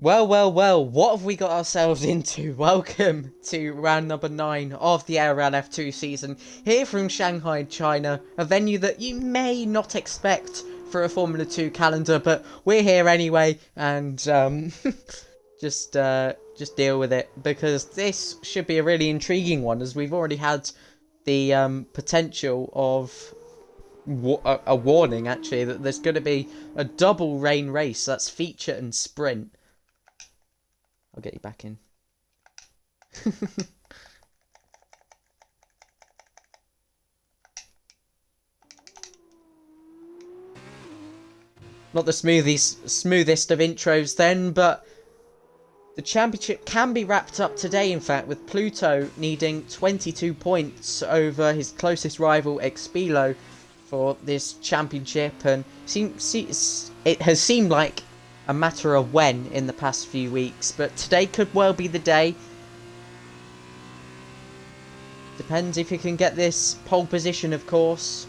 Well, well, well, what have we got ourselves into? Welcome to round number 9 of the ARL F2 season, here from Shanghai, China, a venue that you may not expect for a Formula 2 calendar, but we're here anyway, and just deal with it, because this should be a really intriguing one, as we've already had the potential of a warning, actually, that there's going to be a double rain race, that's feature and sprint. I'll get you back in. Not the smoothest of intros then, but the championship can be wrapped up today, in fact, with Pluto needing 22 points over his closest rival, Expilo, for this championship. And it has seemed like a matter of when in the past few weeks, but today could well be the day. Depends if you can get this pole position, of course.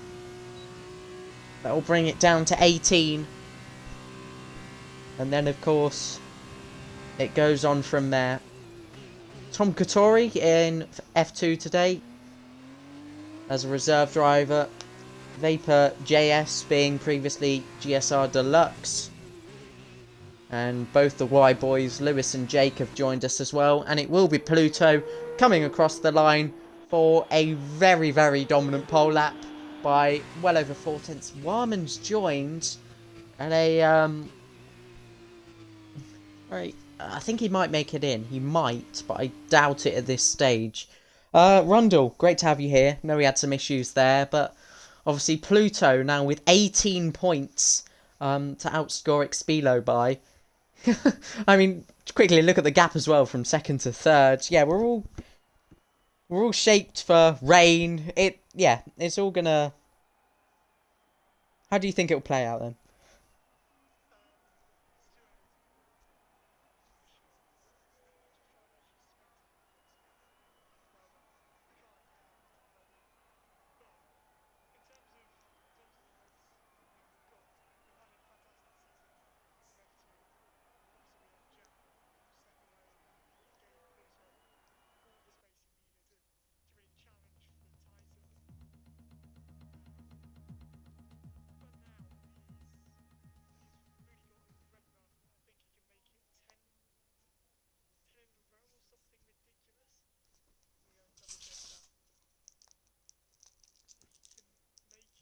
That will bring it down to 18. And then, of course, it goes on from there. Tom Katori in F2 today as a reserve driver. Vapor JS being previously GSR Deluxe. And both the Y boys, Lewis and Jake, have joined us as well. And it will be Pluto coming across the line for a very, very dominant pole lap by well over 4/10. Warman's joined at a right. I think he might make it in. He might, but I doubt it at this stage. Rundle, great to have you here. Know we had some issues there, but obviously Pluto now with 18 points to outscore Expilo by. I mean, quickly look at the gap as well from second to third. Yeah, we're all shaped for rain. It's all gonna. How do you think it'll play out then?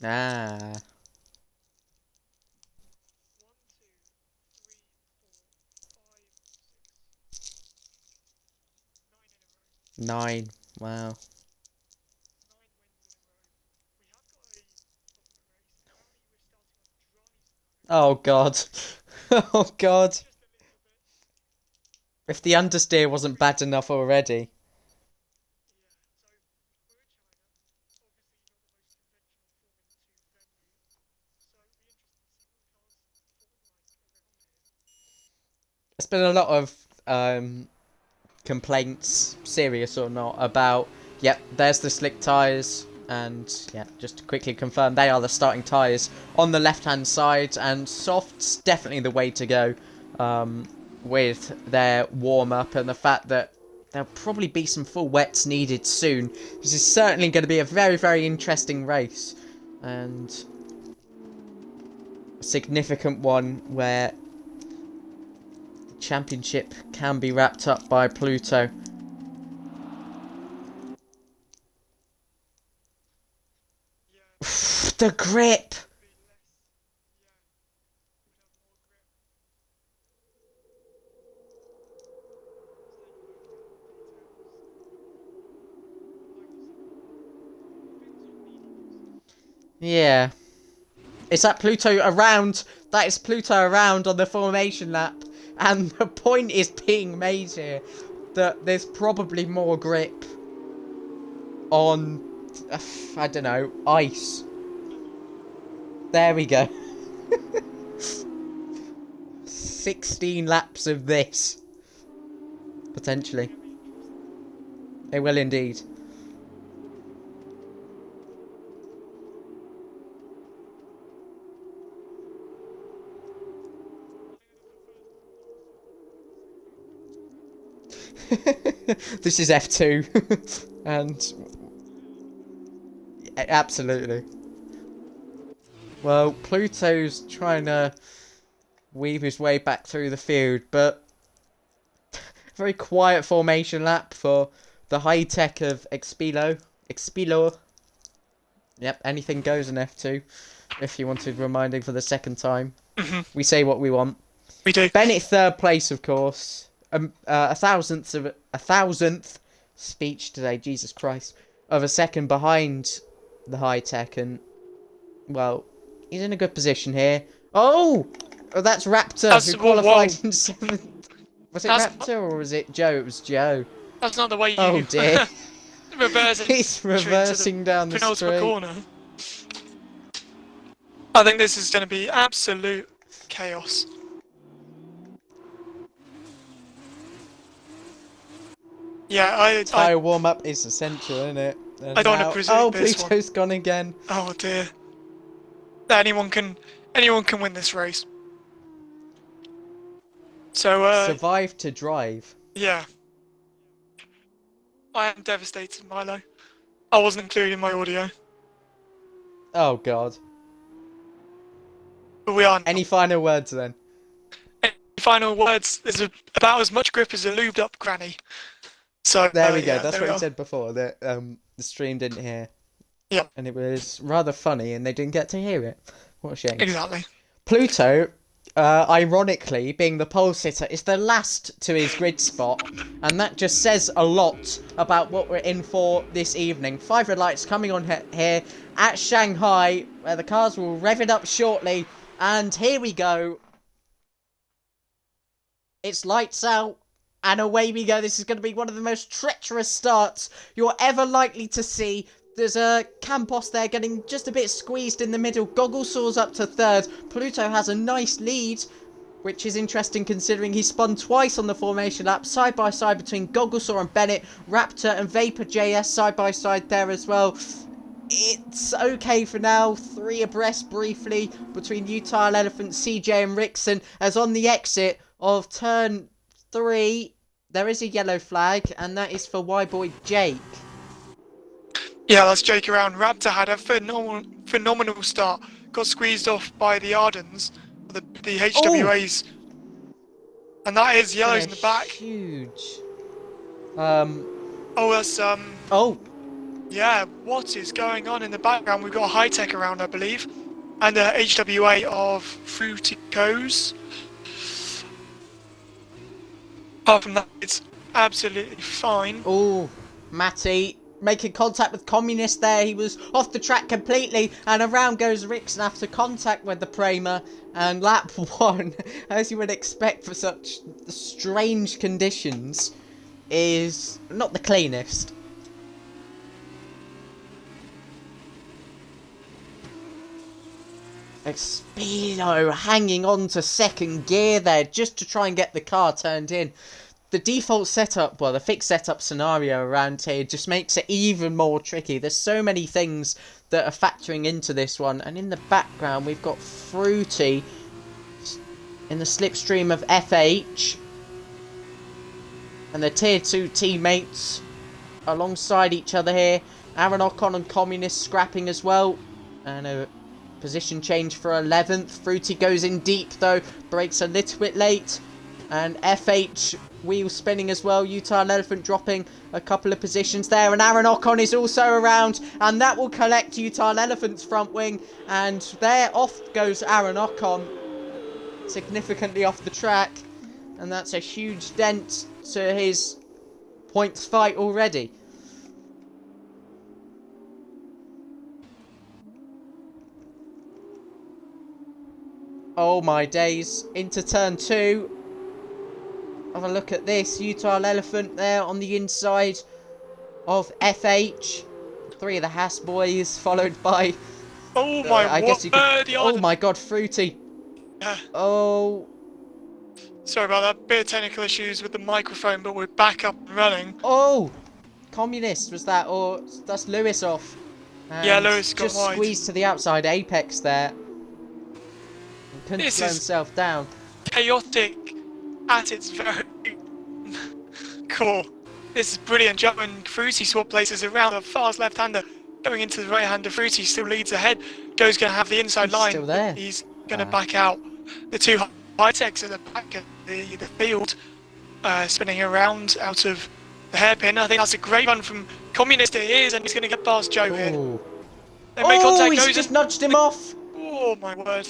Ah, 9. Wow. Oh god. Oh god. If the understeer wasn't bad enough already. There's been a lot of complaints, serious or not, about, yep, there's the slick tyres, and yeah, just to quickly confirm, they are the starting tyres on the left-hand side, and soft's definitely the way to go with their warm-up, and the fact that there'll probably be some full wets needed soon. This is certainly going to be a very, very interesting race, and a significant one where the championship can be wrapped up by Pluto. The grip! Yeah. Is that Pluto around? That is Pluto around on the formation lap. And the point is being made here that there's probably more grip on, I don't know, ice. There we go. 16 laps of this. Potentially. It will indeed. This is F2. And... absolutely. Well, Pluto's trying to weave his way back through the field, but... very quiet formation lap for the high tech of Expilo. Yep, anything goes in F2. If you wanted reminding for the second time. We say what we want. We do. Bennett third place, of course. A thousandth speech today, Jesus Christ, of a second behind the high tech, and well, he's in a good position here. Oh, that's Raptor who qualified in 7th. Was it Raptor or was it Joe? It was Joe. That's not the way you. Oh dear. He's reversing down the straight. Corner. I think this is going to be absolute chaos. Yeah, tyre warm up is essential, isn't it? And I don't want to presume this Pluto's gone again. Oh dear. Anyone can win this race. So survive to drive. Yeah. I am devastated, Milo. I wasn't included in my audio. Oh god. But we are now. Any final words then? Any final words? There's about as much grip as a lubed up granny. So there we go. Yeah, that's what you said before. That the stream didn't hear. Yeah. And it was rather funny, and they didn't get to hear it. What a shame. Exactly. Pluto, ironically, being the pole sitter, is the last to his grid spot, and that just says a lot about what we're in for this evening. 5 red lights coming on here at Shanghai, where the cars will rev it up shortly, and here we go. It's lights out. And away we go. This is going to be one of the most treacherous starts you're ever likely to see. There's a Campos there getting just a bit squeezed in the middle. Goggle soars up to 3rd. Pluto has a nice lead, which is interesting considering he spun twice on the formation lap, side by side between Gogglesaw and Bennett. Raptor and Vapor JS side by side there as well. It's okay for now. 3 abreast briefly between Utah Elephant, CJ and Rickson, as on the exit of turn 3, there is a yellow flag, and that is for Y-Boy Jake. Yeah, that's Jake around. Raptor had a phenomenal start. Got squeezed off by the Ardens, the HWAs. Oh. And that is yellows in the back. Huge. Oh, that's Oh. Yeah, what is going on in the background? We've got a high tech around, I believe, and a HWA of Fruticos. Apart from that, it's absolutely fine. Oh, Matty making contact with Communist there. He was off the track completely, and around goes Rickson after contact with the Prema. And lap 1, as you would expect for such strange conditions, is not the cleanest. Expilo hanging on to 2nd gear there just to try and get the car turned in. The default setup, well, the fixed setup scenario around here just makes it even more tricky. There's so many things that are factoring into this one. And in the background, we've got Fruity in the slipstream of FH. And the tier 2 teammates alongside each other here. Aaron Ocon and Communist scrapping as well. And a position change for 11th. Fruity goes in deep though. Brakes a little bit late. And FH wheel spinning as well. Utah Elephant dropping a couple of positions there. And Aaron Ocon is also around. And that will collect Utah Elephant's front wing. And there off goes Aaron Ocon. Significantly off the track. And that's a huge dent to his points fight already. Oh my days. Into turn 2. Have a look at this. Utah Elephant there on the inside of FH. 3 of the Haas boys, followed by... Oh my I guess you could... Oh my god, Fruity. Yeah. Oh. Sorry about that. Bit of technical issues with the microphone, but we're back up and running. Oh! Communist was that, or that's Lewis off. And yeah, Lewis got just wide. Squeezed to the outside apex there. Couldn't slow himself down. Chaotic at its very Cool. This is brilliant. Joe and Fruity swap places around. A fast left-hander going into the right-hander. Fruity still leads ahead. Joe's going to have the inside He's line. still there. He's going to back out. The two high-techs at the back of the field, spinning around out of the hairpin. I think that's a great run from Communist. It is, and he's going to get past Joe here. They make contact. He's just nudged him off. Oh my word.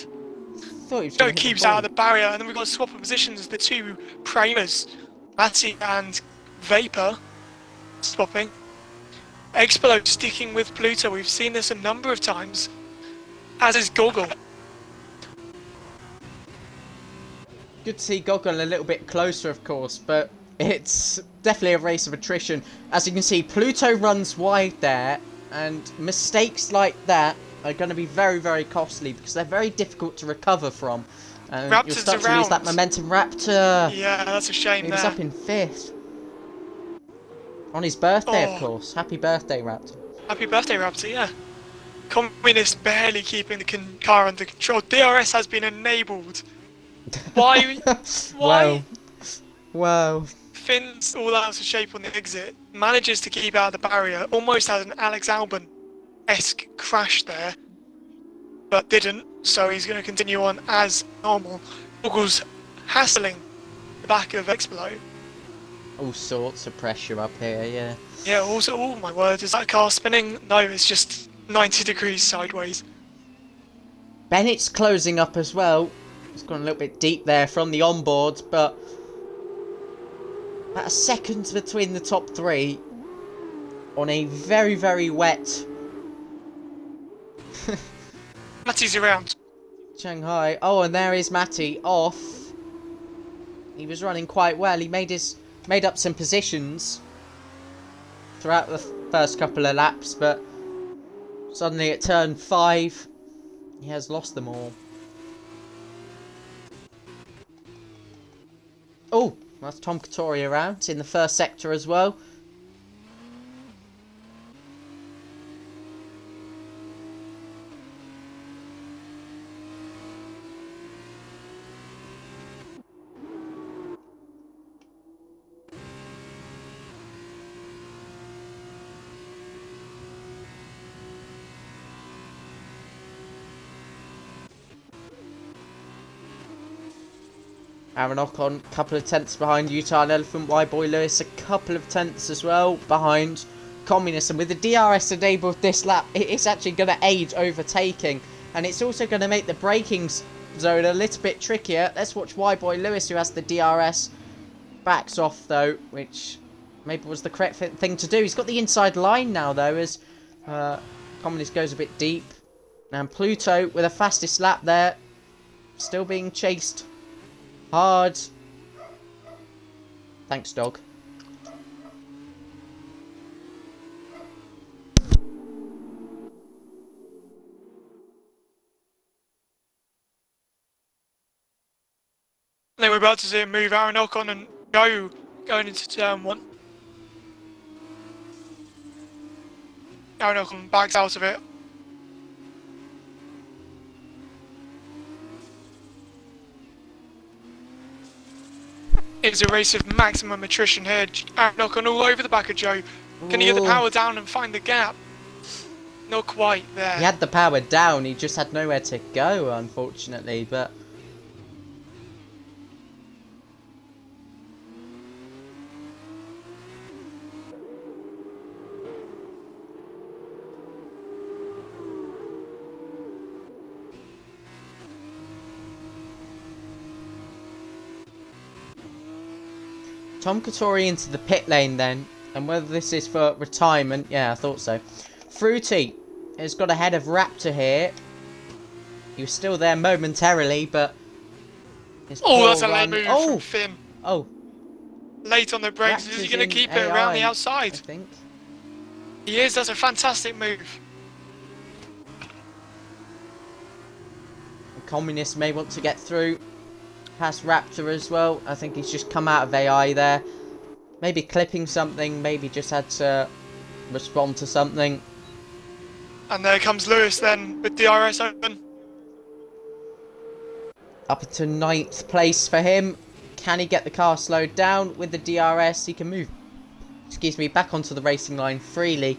Thought he was Joe keeps out of the barrier, and then we've got to swap of positions. The two Primers, Matty and Vapor, swapping. Explo sticking with Pluto. We've seen this a number of times, as is Goggle. Good to see Goggle a little bit closer, of course, but it's definitely a race of attrition. As you can see, Pluto runs wide there, and mistakes like that are going to be very, very costly because they're very difficult to recover from. And you'll start to lose that momentum. Raptor! Yeah, that's a shame. He was up in 5th. On his birthday, of course. Happy birthday, Raptor. Happy birthday, Raptor, yeah. Communist barely keeping the car under control. DRS has been enabled. Why? Why? Wow. Finn's all out of shape on the exit. Manages to keep out of the barrier. Almost had an Alex Albon-esque crash there. But didn't. So he's going to continue on as normal. Goggles hassling the back of Explo. All sorts of pressure up here, yeah. Yeah, also, oh my word, is that car spinning? No, it's just 90 degrees sideways. Bennett's closing up as well. It's gone a little bit deep there from the onboard, but about a second between the top 3 on a very, very wet Matty's around. Shanghai. Oh, and there is Matty off. He was running quite well. He made up some positions throughout the first couple of laps, but suddenly at turn 5, he has lost them all. Oh, that's Tom Katori around in the first sector as well. Aaron Ocon, a couple of tenths behind Utah and Elephant. Y-Boy Lewis, a couple of tenths as well behind Communist. And with the DRS enabled this lap, it's actually going to aid overtaking. And it's also going to make the braking zone a little bit trickier. Let's watch Y-Boy Lewis, who has the DRS. Backs off, though, which maybe was the correct thing to do. He's got the inside line now, though, as Communist goes a bit deep. And Pluto, with a fastest lap there, still being chased hard. Thanks, dog. Then we're about to see him move Aaron Ocon and go going into turn 1. Aaron Ocon backs out of it. It's a race of maximum attrition here. Aaron Ocon all over the back of Joe. Can he get the power down and find the gap? Not quite there. He had the power down, he just had nowhere to go, unfortunately, but Tom Katori into the pit lane then, and whether this is for retirement, yeah, I thought so. Fruity has got ahead of Raptor here. He was still there momentarily, but that's a late move from Finn. Oh, late on the brakes. Raptor's Is he going to keep it AI, around the outside? I think. He is. That's a fantastic move. The Communist may want to get through past Raptor as well. I think he's just come out of AI there. Maybe clipping something, maybe just had to respond to something. And there comes Lewis then with DRS open. Up to 9th place for him. Can he get the car slowed down with the DRS? He can move excuse me, back onto the racing line freely,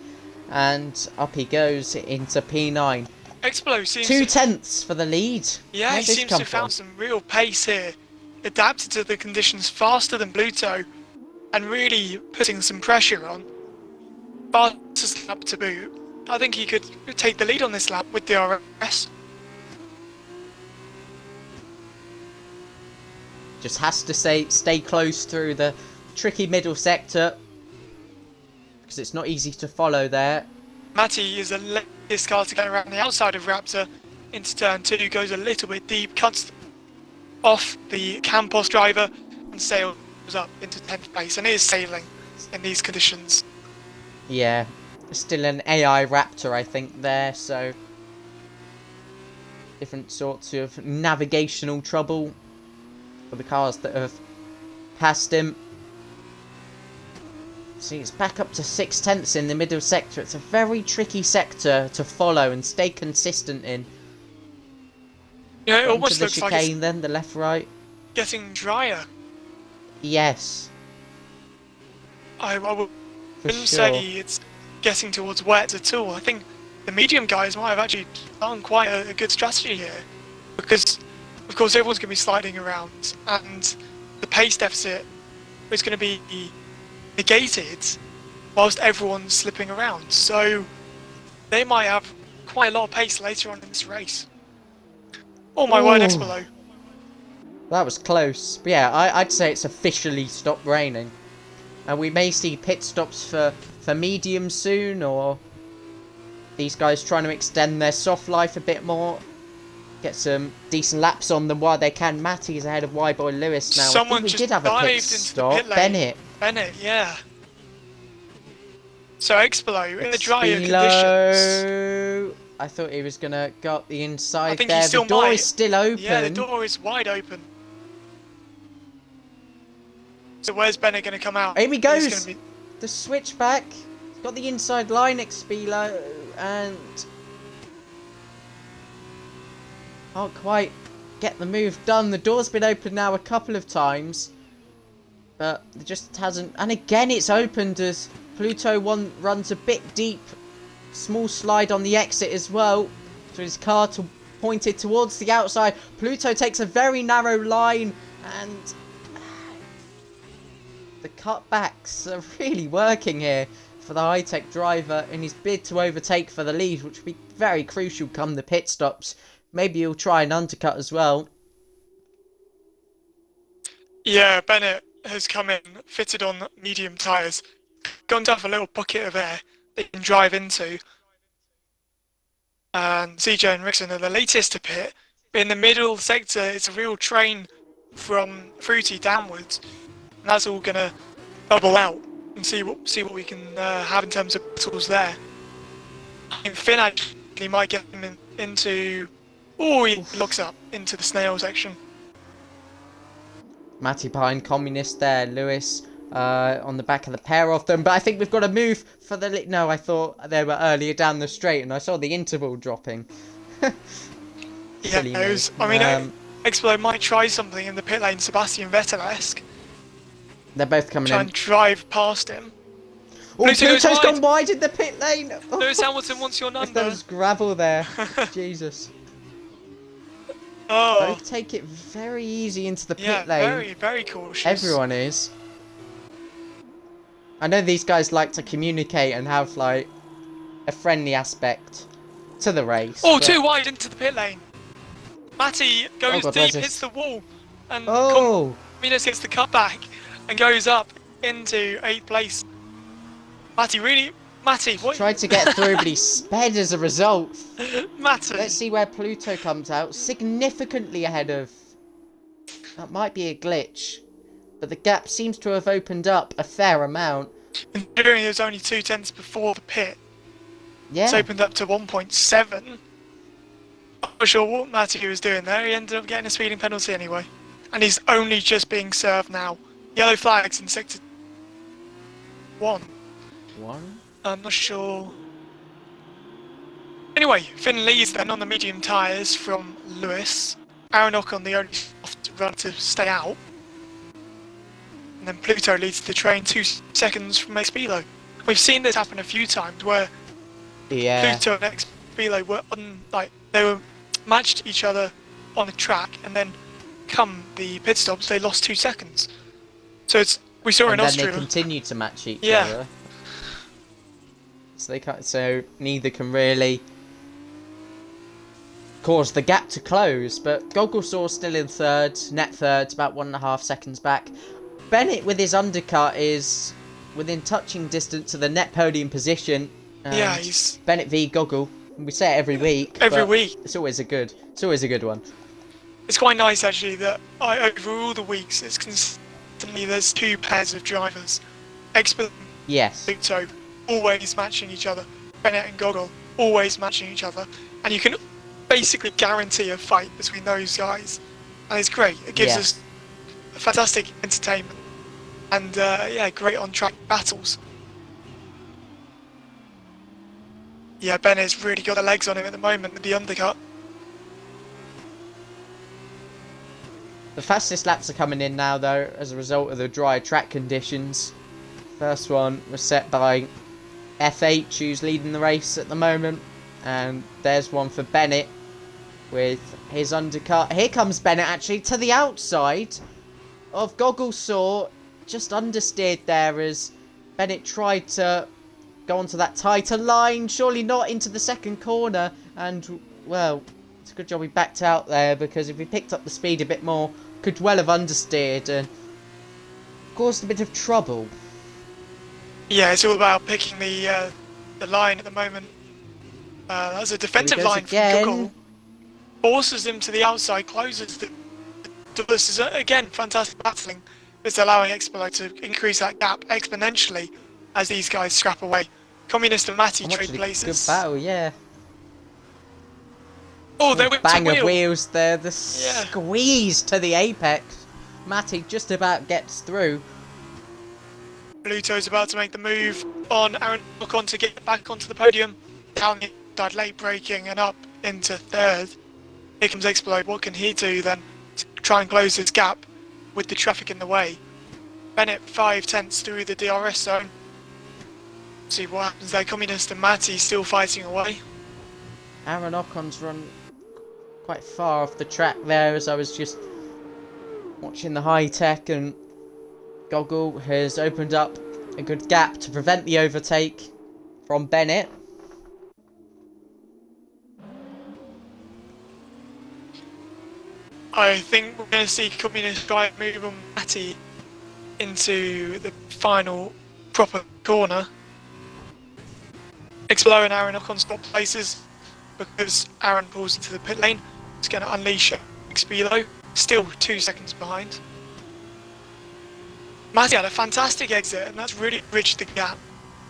and up he goes into P9. Explo seems 2/10 for the lead. Yeah, he seems to have found some real pace here. Adapted to the conditions faster than Bluto, and really putting some pressure on. Fastest lap to boot. I think he could take the lead on this lap with the RS. Just has to stay close through the tricky middle sector, because it's not easy to follow there. Matty is the latest car to get around the outside of Raptor into turn 2, goes a little bit deep, cuts off the Campos driver and sails up into 10th place, and it is sailing in these conditions. Yeah, still an AI Raptor I think there, so different sorts of navigational trouble for the cars that have passed him. See, it's back up to 6/10 in the middle sector. It's a very tricky sector to follow and stay consistent in. Yeah, it Got almost into the looks like chicane it's then, the left-right. getting drier. Yes. I wouldn't For sure. say it's getting towards wet at all. I think the medium guys might have actually done quite a good strategy here, because of course everyone's going to be sliding around, and the pace deficit is going to be negated whilst everyone's slipping around. So they might have quite a lot of pace later on in this race. Oh my word, Explo. That was close. But yeah, I'd say it's officially stopped raining. And we may see pit stops for medium soon, or these guys trying to extend their soft life a bit more. Get some decent laps on them while they can. Matty's ahead of Y-Boy Lewis now. Someone I think we just did have a pit dived into stop. the pit lane. Bennett, yeah. So Explo in the drier conditions. I thought he was going to go up the inside I think there. he still The door might. is still open. Yeah, the door is wide open. So where's Bennett going to come out? Here he He's goes. gonna be... The switchback. He's got the inside line, Expelo, and can't quite get the move done. The door's been open now a couple of times, but it just hasn't. And again, it's opened as Pluto runs a bit deep. Small slide on the exit as well. So his car pointed towards the outside. Pluto takes a very narrow line, and the cutbacks are really working here for the high-tech driver in his bid to overtake for the lead, which will be very crucial come the pit stops. Maybe he'll try an undercut as well. Yeah, Bennett has come in, fitted on medium tyres, gone to have a little pocket of air they can drive into. And CJ and Rickson are the latest to pit. But in the middle sector, it's a real train from Fruity downwards. And that's all going to bubble out and see what we can have in terms of battles there. I think Finn actually might get him into... Oh, he locks up into the snail section. Matty behind Communist there. Lewis on the back of the pair of them. But I think we've got to move for the... No, I thought they were earlier down the straight and I saw the interval dropping. Yeah, I mean, Explo might try something in the pit lane, Sebastian Vettel-esque. They're both coming Try in. and drive past him. Oh, Pluto's gone wide in the pit lane. Lewis Hamilton wants your number. There's gravel there. Jesus. Oh. Both take it very easy into the pit lane. Very, very cautious. Everyone is. I know these guys like to communicate and have, like, a friendly aspect to the race. Oh, too wide into the pit lane. Matty goes deep, hits the wall, and Milos gets the cutback and goes up into 8th place. Matty, what? Tried to get through, but he sped as a result. Matty. Let's see where Pluto comes out. Significantly ahead of... That might be a glitch. But the gap seems to have opened up a fair amount. Considering it was only 0.2 before the pit. Yeah. It's opened up to 1.7. I'm not sure what Matty was doing there. He ended up getting a speeding penalty anyway. And he's only just being served now. Yellow flags in sector 1. I'm not sure. Anyway, Finn leads then on the medium tyres from Lewis. Aronok on the only soft run to stay out. and then Pluto leads the train 2 seconds from Expilo. We've seen this happen a few times where Pluto and Expilo were they were matched each other on the track, and then come the pit stops, they lost 2 seconds. So we saw in Austria. And then they continued to match each other. So they can't. So neither can really cause the gap to close. But Gogglesaw still in third, net third, about 1.5 seconds back. Bennett with his undercut is within touching distance to the net podium position. Yeah, he's Bennett v Goggle. We say it every week. Every week. It's always a good one. It's quite nice actually that over all the weeks it's constantly there's 2 pairs of drivers. Expert Pluto always matching each other. Bennett and Goggle always matching each other. And you can basically guarantee a fight between those guys. And it's great. It gives us a fantastic entertainment. And great on-track battles. Yeah, Bennett's really got the legs on him at the moment with the undercut. The fastest laps are coming in now, though, as a result of the dry track conditions. First one was set by FH, who's leading the race at the moment. And there's one for Bennett with his undercut. Here comes Bennett, actually, to the outside of Gogglesaw. Just understeered there as Bennett tried to go onto that tighter line. Surely not into the second corner. And, well, it's a good job he backed out there, because if he picked up the speed a bit more, could well have understeered and caused a bit of trouble. Yeah, it's all about picking the line at the moment. That's a defensive line from Goggle. Forces him to the outside, closes the This is, again, fantastic battling. It's allowing Expilo to increase that gap exponentially as these guys scrap away. Communist and Matty trade places. Good battle, yeah. Oh, they went bang to of wheels there, the squeeze to the apex. Matty just about gets through. Pluto's about to make the move on Aaron Ocon to get back onto the podium. Down inside late braking and up into third. Here comes Expilo. What can he do then to try and close his gap with the traffic in the way? Bennett 5/10 through the DRS zone. See what happens there. Communist and Matty still fighting away. Aaron Ocon's run quite far off the track there, as I was just watching the high tech, and Goggle has opened up a good gap to prevent the overtake from Bennett. I think we're going to see Communist try and move on Matty into the final proper corner. Explo and Aaron Ocon swap places because Aaron pulls into the pit lane. It's going to unleash Expilo, still 2 seconds behind. Matty had a fantastic exit, and that's really bridged the gap.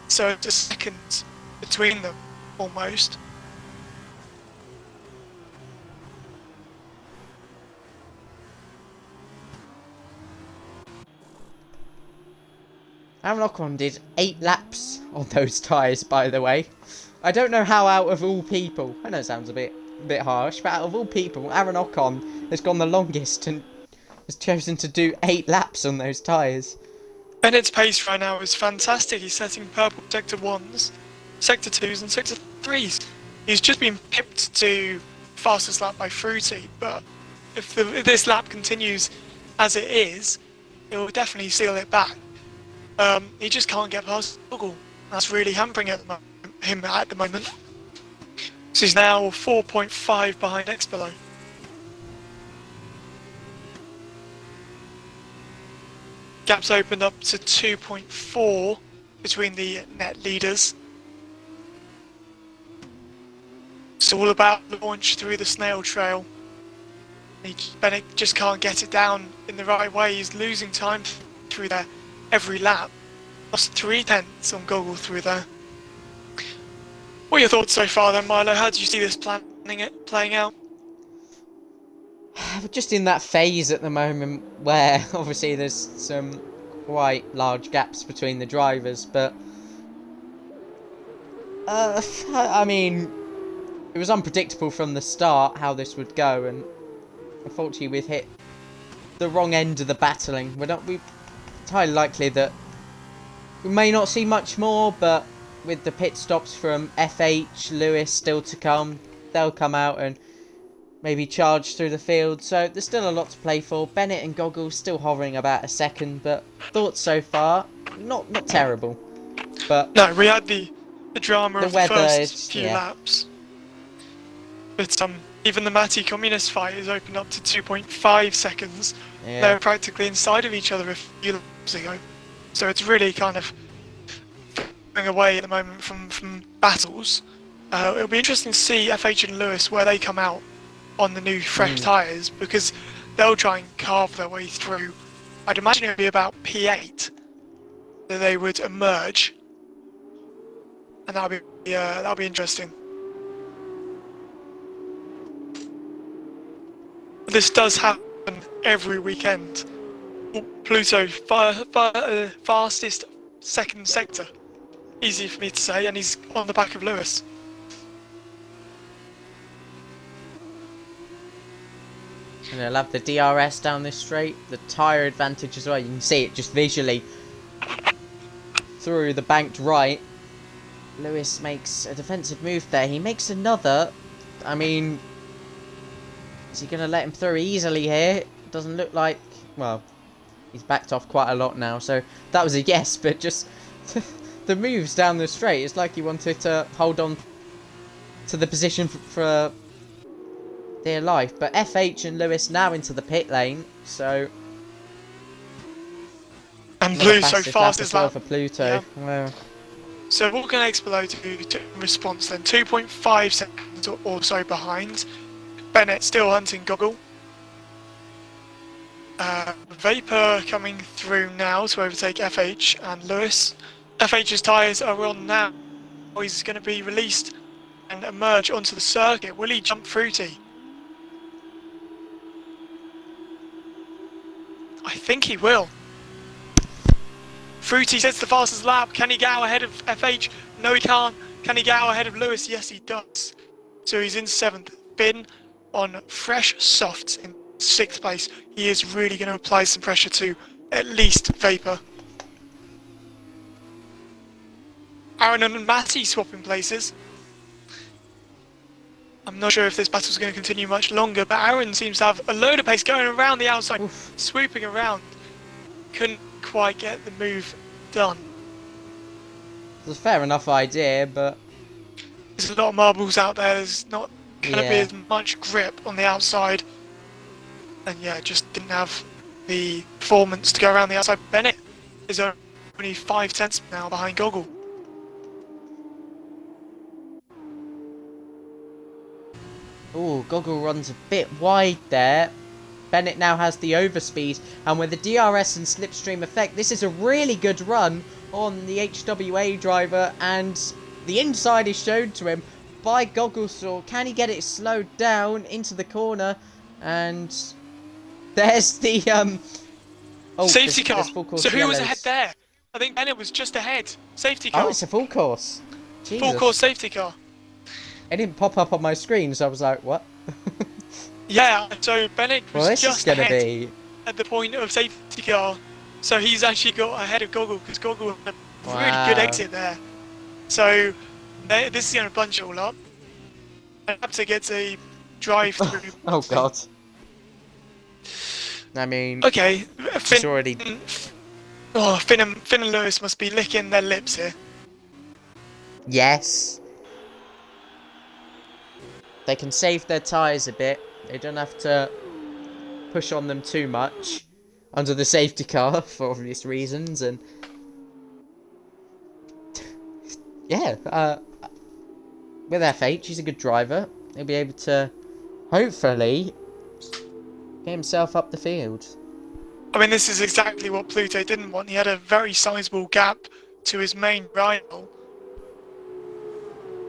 So it's a second between them, almost. Aaron Ocon did 8 laps on those tyres, by the way. I don't know how out of all people, I know it sounds a bit harsh, but out of all people, Aaron Ocon has gone the longest and has chosen to do 8 laps on those tyres. Bennett's pace right now is fantastic. He's setting purple sector 1s, sector 2s and sector 3s. He's just been pipped to fastest lap by Fruity, but if this lap continues as it is, it will definitely seal it back. He just can't get past Google. That's really hampering him at the moment. So he's now 4.5 behind Expilo. Gap's opened up to 2.4 between the net leaders. It's all about the launch through the snail trail. Bennett just can't get it down in the right way. He's losing time through there every lap. Lost 3/10 on Goggle through there. What are your thoughts so far then, Milo? How do you see this playing out? We're just in that phase at the moment where obviously there's some quite large gaps between the drivers, but I mean, it was unpredictable from the start how this would go, and unfortunately we've hit the wrong end of the battling. highly likely that we may not see much more, but with the pit stops from FH, Lewis still to come, they'll come out and maybe charge through the field. So there's still a lot to play for. Bennett and Goggles still hovering about a second, but thoughts so far, not terrible. But no, we had the drama the of the weather first is, few yeah. laps. But even the Matty Communist fight is opened up to 2.5 seconds. Yeah. They were practically inside of each other a few laps ago. So it's really kind of going away at the moment from battles. It'll be interesting to see FH and Lewis where they come out on the new fresh tyres, because they'll try and carve their way through. I'd imagine it would be about P8 that they would emerge, and that'll be interesting. This does happen every weekend. Pluto, fastest second sector. Easy for me to say, and he's on the back of Lewis. And they'll have the DRS down this straight, the tyre advantage as well. You can see it just visually through the banked right. Lewis makes a defensive move there. He makes another. I mean, is he going to let him through easily here? Doesn't look like. Well, he's backed off quite a lot now, so that was a yes, but just the moves down the straight, it's like he wanted to hold on to the position for dear life. But FH and Lewis now into the pit lane, so and Pluto fast as well for Pluto. Yeah. Well, so what can Expelo do in response then? 2.5 seconds or so behind. Bennett still hunting Goggle. Vapor coming through now to overtake FH and Lewis. FH's tyres are on now. He's going to be released and emerge onto the circuit. Will he jump Fruity? I think he will. Fruity sets the fastest lap. Can he get out ahead of FH? No, he can't. Can he get out ahead of Lewis? Yes, he does. So he's in 7th. Finn on fresh softs in 6th place. He is really going to apply some pressure to at least Vapor. Aaron and Matty swapping places. I'm not sure if this battle's going to continue much longer, but Aaron seems to have a load of pace going around the outside, swooping around. Couldn't quite get the move done. It's a fair enough idea, but there's a lot of marbles out there. There's not going to be as much grip on the outside. And yeah, just didn't have the performance to go around the outside. Bennett is only 5/10 now behind Goggle. oh, Goggle runs a bit wide there. Bennett now has the overspeed, and with the DRS and slipstream effect, this is a really good run on the HWA driver, and the inside is shown to him by Gogglesaw. Can he get it slowed down into the corner? And there's the safety car. So who was yellows. ahead there? I think Bennett was just ahead. Safety car. Oh, it's a full course. Jesus. Full course safety car. It didn't pop up on my screen, so I was like, what? Yeah, so Bennett was just ahead at the point of safety car. So he's actually got ahead of Goggle, because Goggle had a really good exit there. So this is going to bunch it all up. Raptor gets a drive through. Oh god. I mean, okay, Finn already. Finn and Lewis must be licking their lips here. Yes. They can save their tyres a bit. They don't have to push on them too much under the safety car for obvious reasons. And yeah, with FH, he's a good driver. He'll be able to hopefully get himself up the field. I mean, this is exactly what Pluto didn't want. He had a very sizable gap to his main rival.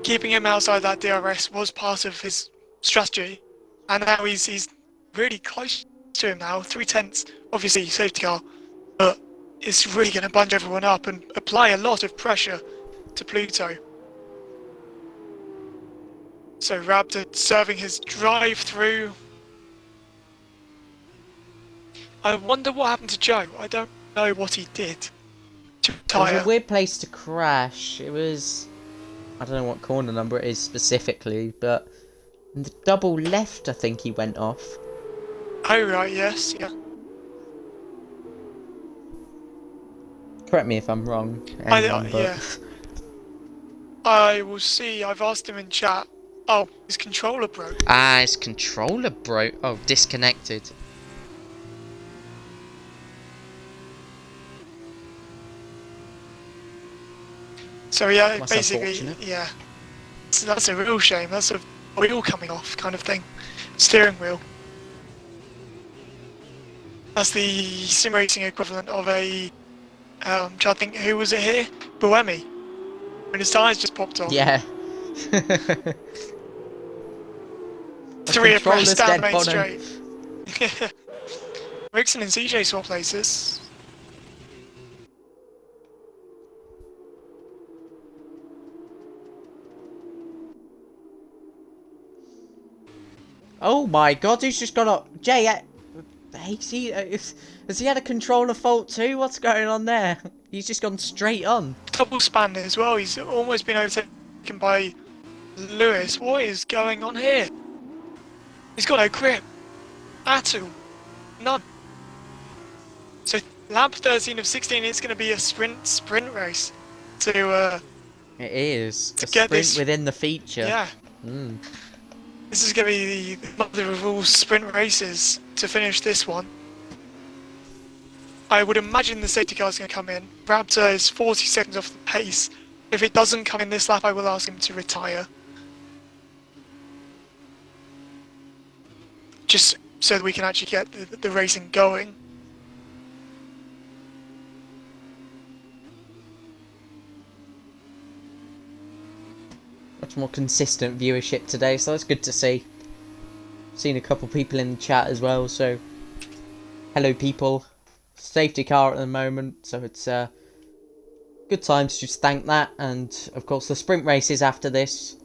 Keeping him outside that DRS was part of his strategy, and now he's really close to him now. 3/10, obviously safety car, but it's really going to bunch everyone up and apply a lot of pressure to Pluto. So Raptor serving his drive through. I wonder what happened to Joe. I don't know what he did to It was retire. a weird place to crash. It was... I don't know what corner number it is specifically, but... in the double left, I think he went off. Oh, right, yes, yeah. Correct me if I'm wrong, anyone, but... Yeah. I will see. I've asked him in chat. Oh, his controller broke. Ah, his controller broke. Oh, disconnected. So yeah, That's basically, unfortunate. yeah. So that's a real shame. That's a wheel coming off kind of thing. Steering wheel. That's the sim racing equivalent of a... trying to think, who was it here? Buemi. When his tyres just popped off. Yeah. 3 abreast down dead, the main Bono. straight. Rickson and CJ swap places. Oh my god, he's just gone up. Jay, has he had a controller fault too? What's going on there? He's just gone straight on. Double span as well. He's almost been overtaken by Lewis. What is going on here? He's got no grip at all. None. So lap 13 of 16, it's going to be a sprint race to It is. to A get sprint this within the feature. Yeah. Mm. This is going to be the mother of all sprint races to finish this one. I would imagine the safety car is going to come in. Raptor is 40 seconds off the pace. If it doesn't come in this lap, I will ask him to retire. Just so that we can actually get the racing going. Much more consistent viewership today, so that's good to see. Seen a couple people in the chat as well, so hello people. Safety car at the moment, so it's good time to just thank that, and of course the sprint races after this.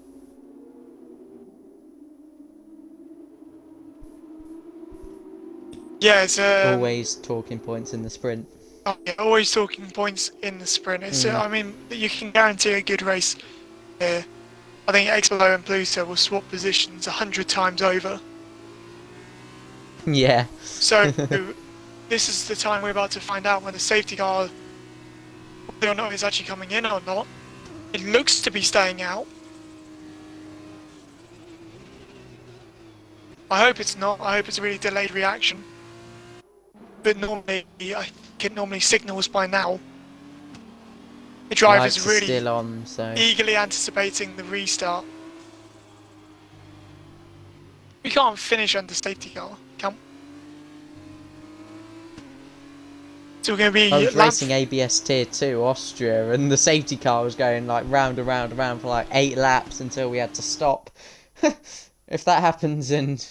Yeah, it's Always talking points in the sprint. oh, yeah, always talking points in the sprint. It's I mean, you can guarantee a good race here. I think Expo and Pluto will swap positions 100 times over. Yeah. So this is the time we're about to find out when the safety car, whether or not it's actually coming in or not. It looks to be staying out. I hope it's not. I hope it's a really delayed reaction. But normally, I think it normally signals by now. The driver's Lights are really still on, so eagerly anticipating the restart. We can't finish under safety car, can we? So we're going to be I was racing ABS Tier 2 Austria, and the safety car was going like round and round and round for like 8 laps until we had to stop. If that happens and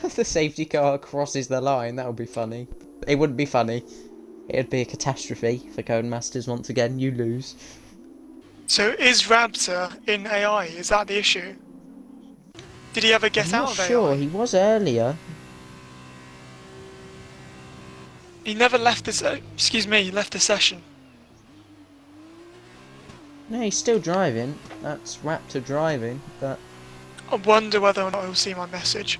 the safety car crosses the line, that would be funny. It wouldn't be funny. It'd be a catastrophe for Codemasters once again. You lose. So is Raptor in AI? Is that the issue? Did he ever get I'm out not of sure. AI? He was earlier. He never left the left the session. No, he's still driving. That's Raptor driving, but I wonder whether or not he'll see my message.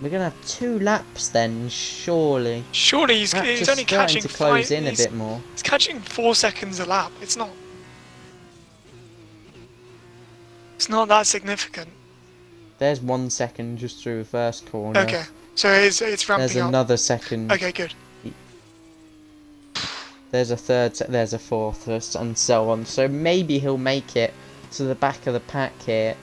we're gonna have 2 laps then, surely. Surely he's Raptor's only starting catching to close in a he's bit more. catching 4 seconds a lap. It's not that significant. There's 1 second just through the first corner. Okay, so it's ramping There's up. another second. Okay, good. There's a third, there's a fourth, and so on. So maybe he'll make it to the back of the pack here.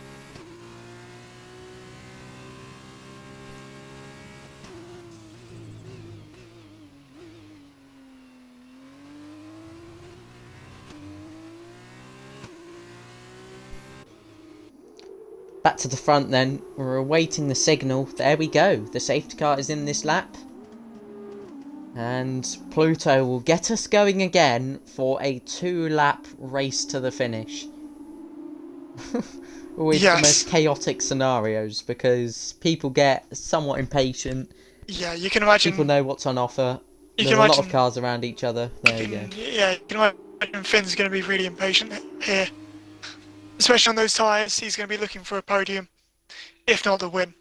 Back to the front then. We're awaiting the signal. There we go. The safety car is in this lap. And Pluto will get us going again for a 2-lap race to the finish. Always the most chaotic scenarios because people get somewhat impatient Yeah, you can imagine. People know what's on offer. You There's can a lot of imagine. cars around each other. There you go. Yeah, you can imagine Finn's going to be really impatient here. Especially on those tyres, he's going to be looking for a podium, if not the win.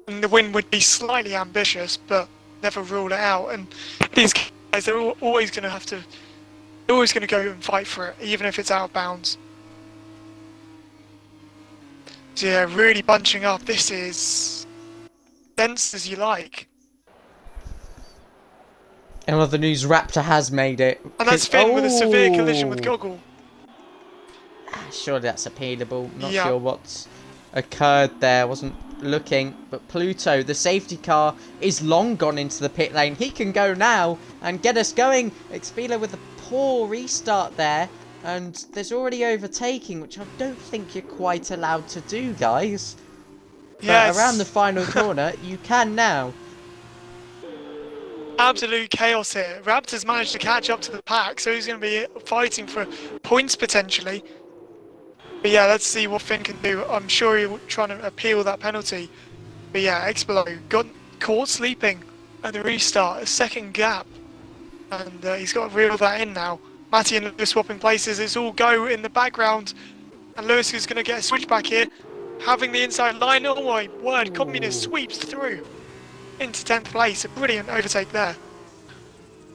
And the win would be slightly ambitious, but never rule it out. And these guys, they're always going to have to, they're always going to go and fight for it, even if it's out of bounds. So yeah, really bunching up. This is dense as you like. And other news, Raptor has made it. And that's Finn with a severe collision with Goggle. Surely that's appealable. Not sure what's occurred there. Wasn't looking. But Pluto, the safety car, is long gone into the pit lane. He can go now and get us going. Expila with a poor restart there. And there's already overtaking, which I don't think you're quite allowed to do, guys. Yes. But around the final corner, you can now. Absolute chaos here. Raptors managed to catch up to the pack, so he's going to be fighting for points potentially. But yeah, let's see what Finn can do. I'm sure he'll try to appeal that penalty. But yeah, Expelo got caught sleeping at the restart, a second gap. And he's got to reel that in now. Matty and Lewis swapping places. It's all go in the background. And Lewis is going to get a switch back here. Having the inside line. Oh my word, Communist sweeps through into 10th place. A brilliant overtake there.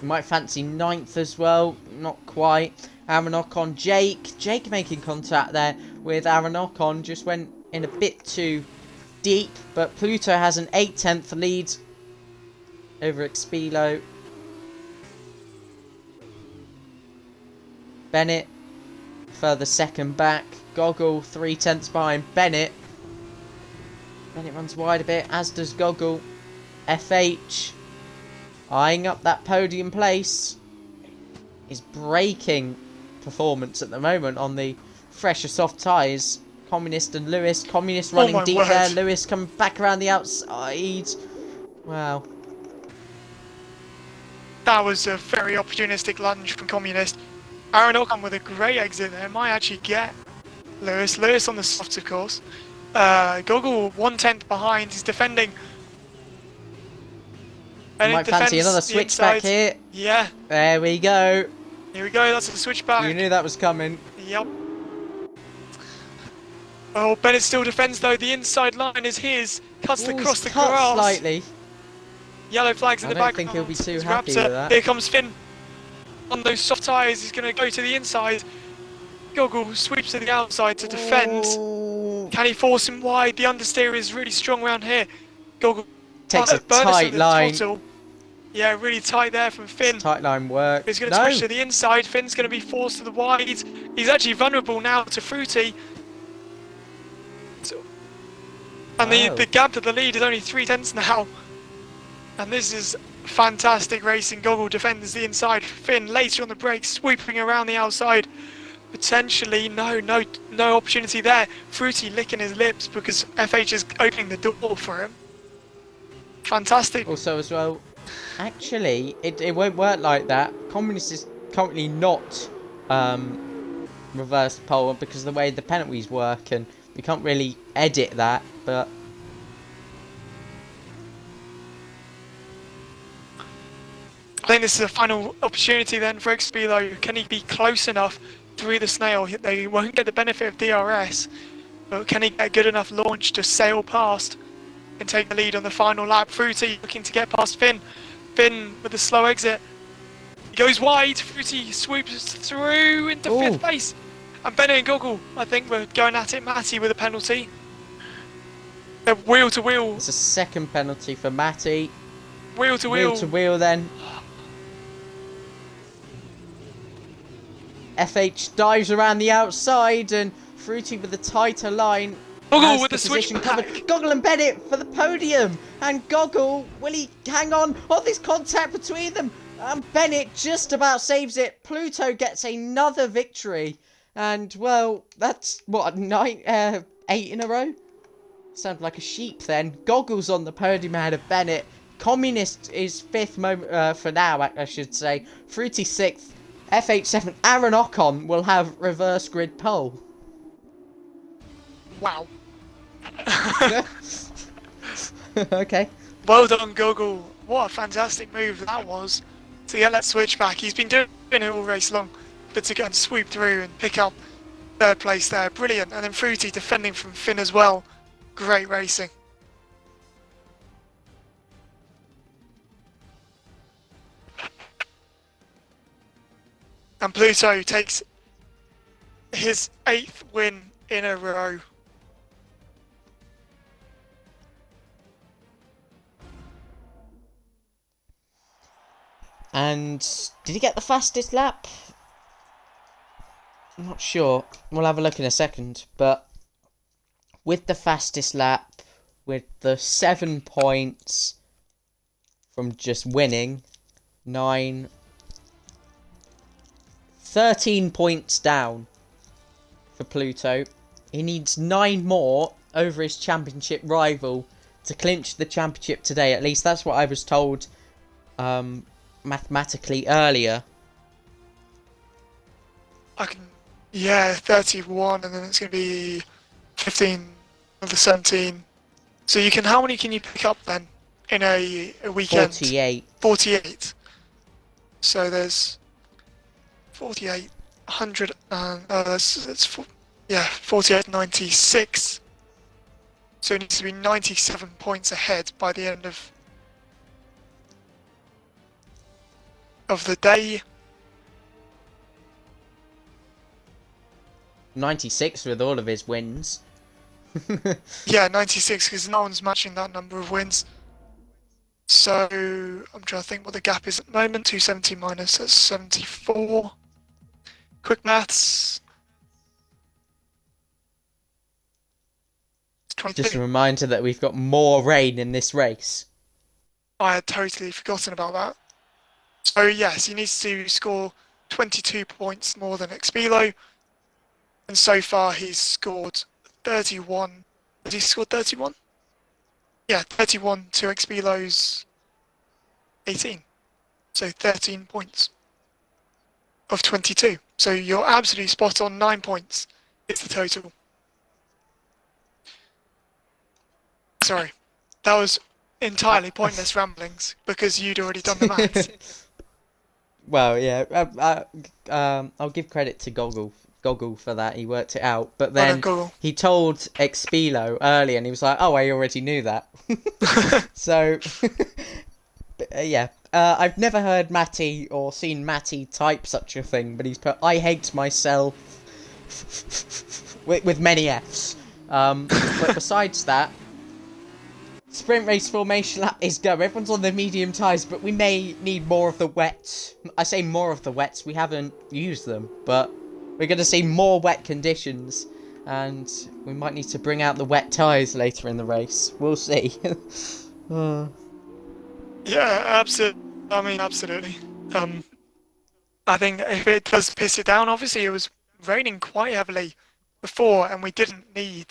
You might fancy 9th as well. Not quite. Aranok on Jake. Jake making contact there with Aranok on. Just went in a bit too deep. But Pluto has an 8/10 lead over Expelo. Bennett further second back. Goggle 3/10 behind Bennett. Bennett runs wide a bit, as does Goggle. FH eyeing up that podium place. Is breaking performance at the moment on the fresher soft tyres. Communist and Lewis. Communist running deep there. Lewis coming back around the outside. Wow. That was a very opportunistic lunge from Communist. Aaron Ockham with a great exit there. Might actually get Lewis. Lewis on the softs, of course. Goggle 1/10 behind. He's defending. And might fancy another switchback here. Yeah. There we go. Here we go. That's a switchback. You knew that was coming. Yep. Oh, Bennett still defends though. The inside line is his. Cuts across the grass. Slightly. Yellow flags in the background. I don't think he'll be too happy with that. Here comes Finn. On those soft tyres, he's going to go to the inside. Goggle sweeps to the outside to defend. Can he force him wide? The understeer is really strong around here. Goggle takes a tight line. Yeah, really tight there from Finn. Tight line work. He's going to switch to the inside. Finn's going to be forced to the wide. He's actually vulnerable now to Fruity. And the gap to the lead is only 3/10 now. And this is fantastic racing. Goggle defends the inside. Finn later on the brakes, sweeping around the outside. Potentially, no opportunity there. Fruity licking his lips because FH is opening the door for him. Fantastic. Also as well, actually, it won't work like that. Communist is currently not reverse pole because of the way the penalties work, and we can't really edit that, but I think this is a final opportunity then for Expelo. Can he be close enough through the snail? They won't get the benefit of DRS, but can he get a good enough launch to sail past and take the lead on the final lap? Fruity looking to get past Finn. Finn with a slow exit. He goes wide. Fruity swoops through into 5th place. And Bennett and Goggle, I think we're going at it. Matty with a penalty. They're wheel to wheel. It's a second penalty for Matty. Wheel to wheel. Wheel to wheel then. FH dives around the outside and Fruity with a tighter line. Goggle with the switch back. Goggle and Bennett for the podium. And Goggle, will he hang on? Oh, there's contact between them. And Bennett just about saves it. Pluto gets another victory. And, well, that's, what, 8 in a row? Sounds like a sheep then. Goggles on the podium ahead of Bennett. Communist is 5th for now, I should say. Fruity 6th. FH 7th. Aaron Ocon will have reverse grid pole. Wow. Okay. Well done, Google. What a fantastic move that was to get that switch back. He's been doing it all race long, but to go and swoop through and pick up third place there, brilliant. And then Fruity defending from Finn as well. Great racing. And Pluto takes his 8th win in a row. And did he get the fastest lap? I'm not sure. We'll have a look in a second. But with the fastest lap, with the 7 points from just winning, 13 points down for Pluto. He needs 9 more over his championship rival to clinch the championship today. At least that's what I was told mathematically earlier. Yeah, 31, and then it's going to be 15 of the 17. So how many can you pick up then in a weekend? 48. 48. So there's 48, 100, yeah, 48, 96. So it needs to be 97 points ahead by the end of the day. 96 with all of his wins. Yeah, 96, because no one's matching that number of wins. So I'm trying to think what the gap is at the moment. 270 minus, that's 74. Quick maths. It's 22. Just a reminder that we've got more rain in this race. I had totally forgotten about that. So yes, he needs to score 22 points more than Expilo. And so far he's scored 31. Has he scored 31? Yeah, 31 to Expilo's 18. So 13 points of 22. So you're absolutely spot on. 9 points is the total. Sorry, that was entirely pointless ramblings because you'd already done the maths. Well, yeah. I'll give credit to Goggle for that. He worked it out. But then he told Expilo earlier, and he was like, "Oh, I already knew that." So, yeah. I've never heard Matty or seen Matty type such a thing, but he's put, "I hate myself," with many Fs. But besides that, sprint race formation lap is go. Everyone's on the medium tyres, but we may need more of the wets. I say more of the wets, we haven't used them, but we're going to see more wet conditions, and we might need to bring out the wet tyres later in the race. We'll see. Yeah, absolutely. I mean, absolutely. I think if it does piss it down, obviously it was raining quite heavily before, and we didn't need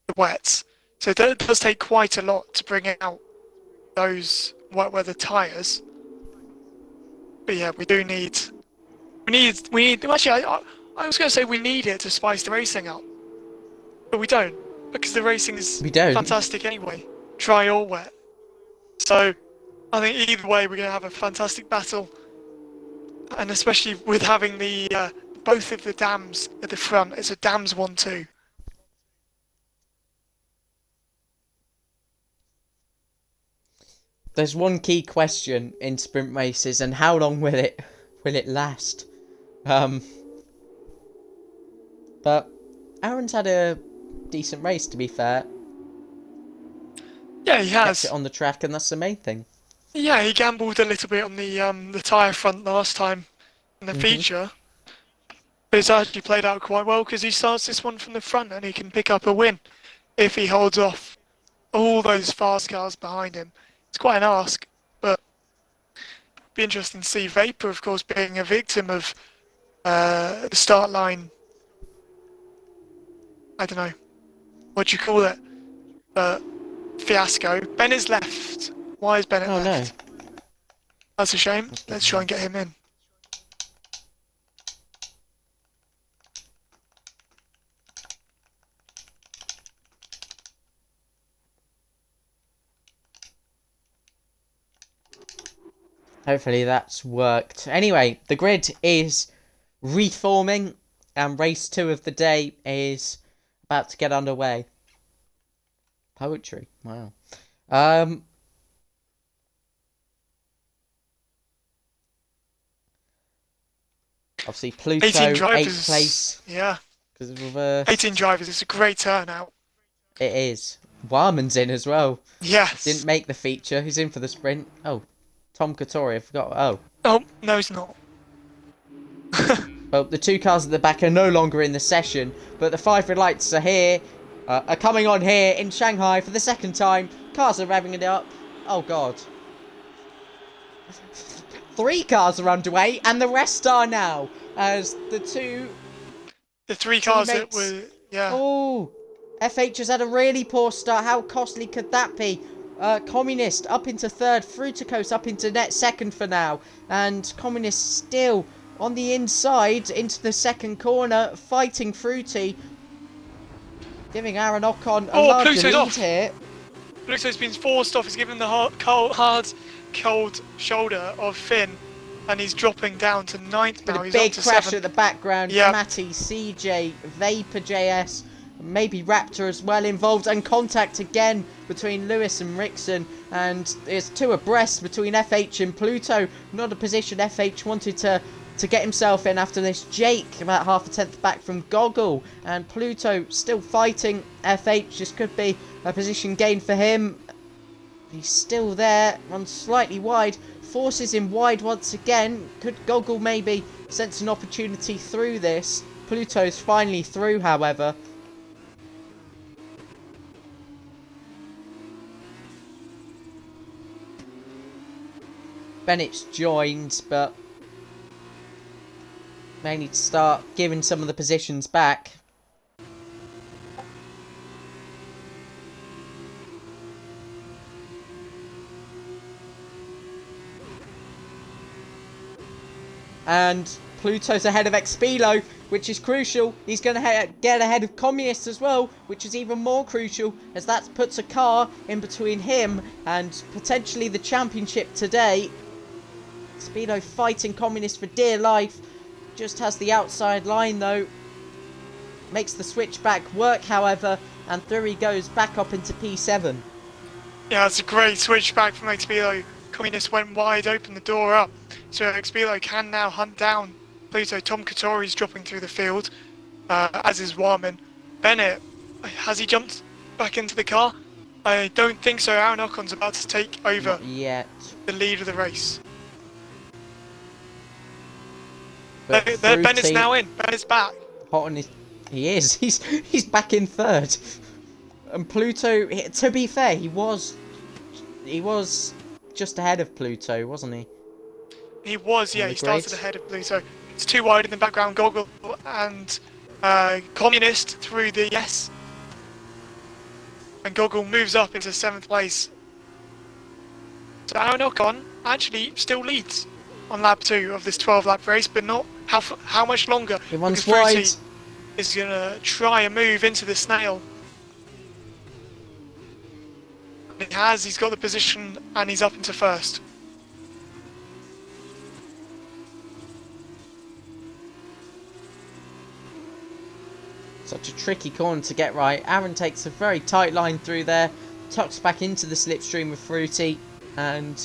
the wets. So it does take quite a lot to bring out those wet weather tyres. But yeah, we do need. Actually, I was going to say we need it to spice the racing up, but we don't, because the racing is fantastic anyway, dry or wet. So I think either way we're going to have a fantastic battle, and especially with having the both of the dams at the front. It's a dams 1-2. There's one key question in sprint races, and how long will it last? But Aaron's had a decent race, to be fair. Yeah, he has. Kept it on the track, and that's the main thing. Yeah, he gambled a little bit on the tyre front last time in the feature, but it's actually played out quite well because he starts this one from the front and he can pick up a win if he holds off all those fast cars behind him. It's quite an ask, but it'd be interesting to see Vapor, of course, being a victim of the start line. I don't know what do you call it, but fiasco. Ben is left. Why is Bennett left? No. That's a shame. Let's try and get him in. Hopefully that's worked. Anyway, the grid is reforming and race 2 of the day is about to get underway. Poetry. Wow. Obviously Pluto 18 8th drivers. place. Yeah. Because of 18 drivers. It's a great turnout. It is. Warman's in as well. Yes. Didn't make the feature. He's in for the sprint. Oh, Tom Katori. I forgot. Oh. Oh, no, he's not. Well, the 2 cars at the back are no longer in the session, but the 5 red lights are here. Are coming on here in Shanghai for the 2nd time. Cars are revving it up. Oh, God. 3 cars are underway, and the rest are now. As the 3 cars teammates... that were... Yeah. Oh, FH has had a really poor start. How costly could that be? Communist up into 3rd. Fruticos up into net 2nd for now. And Communist still on the inside into the 2nd corner, fighting Fruity. Giving Aaron Ocon a larger Pluto's lead off. Here. Pluto's been forced off. He's given the hard, cold shoulder of Finn. And he's dropping down to 9th now. With a big to crash 7th. at the background. Yep. Matty, CJ, Vapor JS, maybe Raptor as well involved. And contact again between Lewis and Rickson. And it's 2 abreast between FH and Pluto. Not a position FH wanted to get himself in after this. Jake about half a tenth back from Goggle. And Pluto still fighting FH. This could be a position gain for him. He's still there. Runs slightly wide. Forces him wide once again. Could Goggle maybe sense an opportunity through this? Pluto's finally through, however. Bennett's joined, but may need to start giving some of the positions back. And Pluto's ahead of Expilo, which is crucial. He's going to get ahead of Communist as well, which is even more crucial, as that puts a car in between him and potentially the championship today. Expilo fighting Communist for dear life. Just has the outside line though. Makes the switchback work, however, and through he goes back up into P7. Yeah, it's a great switchback from Expilo. Communist went wide, opened the door up, so Expilo can now hunt down Pluto. Tom Katori's dropping through the field, as is Warman. Bennett, has he jumped back into the car? I don't think so. Aaron Ocon's about to take over Not yet. the lead of the race. But Bennett's now in. Bennett's back. Hot on his... He is. He's back in 3rd. And Pluto, to be fair, he was just ahead of Pluto, wasn't he? He was, yeah. He started ahead of Pluto. It's 2 wide in the background. Goggle and Communist through the yes. And Goggle moves up into 7th place. So Aaron Ocon actually still leads on lap 2 of this 12-lap race, but not how much longer. He runs because wide. Fruity is going to try and move into the snail. He has, he's got the position, and he's up into 1st. Such a tricky corner to get right. Aaron takes a very tight line through there. Tucks back into the slipstream with Fruity. And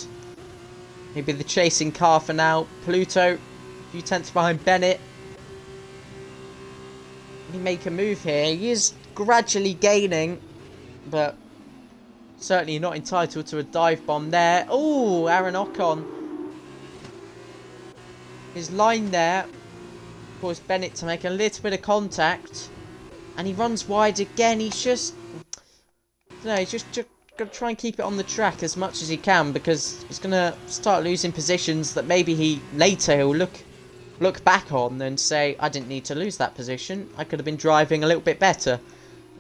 he'll be the chasing car for now. Pluto, a few tenths behind Bennett. He make a move here. He is gradually gaining, but certainly not entitled to a dive bomb there. Oh, Aaron Ocon. His line there caused Bennett to make a little bit of contact. And he runs wide again. He's just... No, he's just going to try and keep it on the track as much as he can, because he's going to start losing positions that maybe he'll look back on and say, I didn't need to lose that position. I could have been driving a little bit better.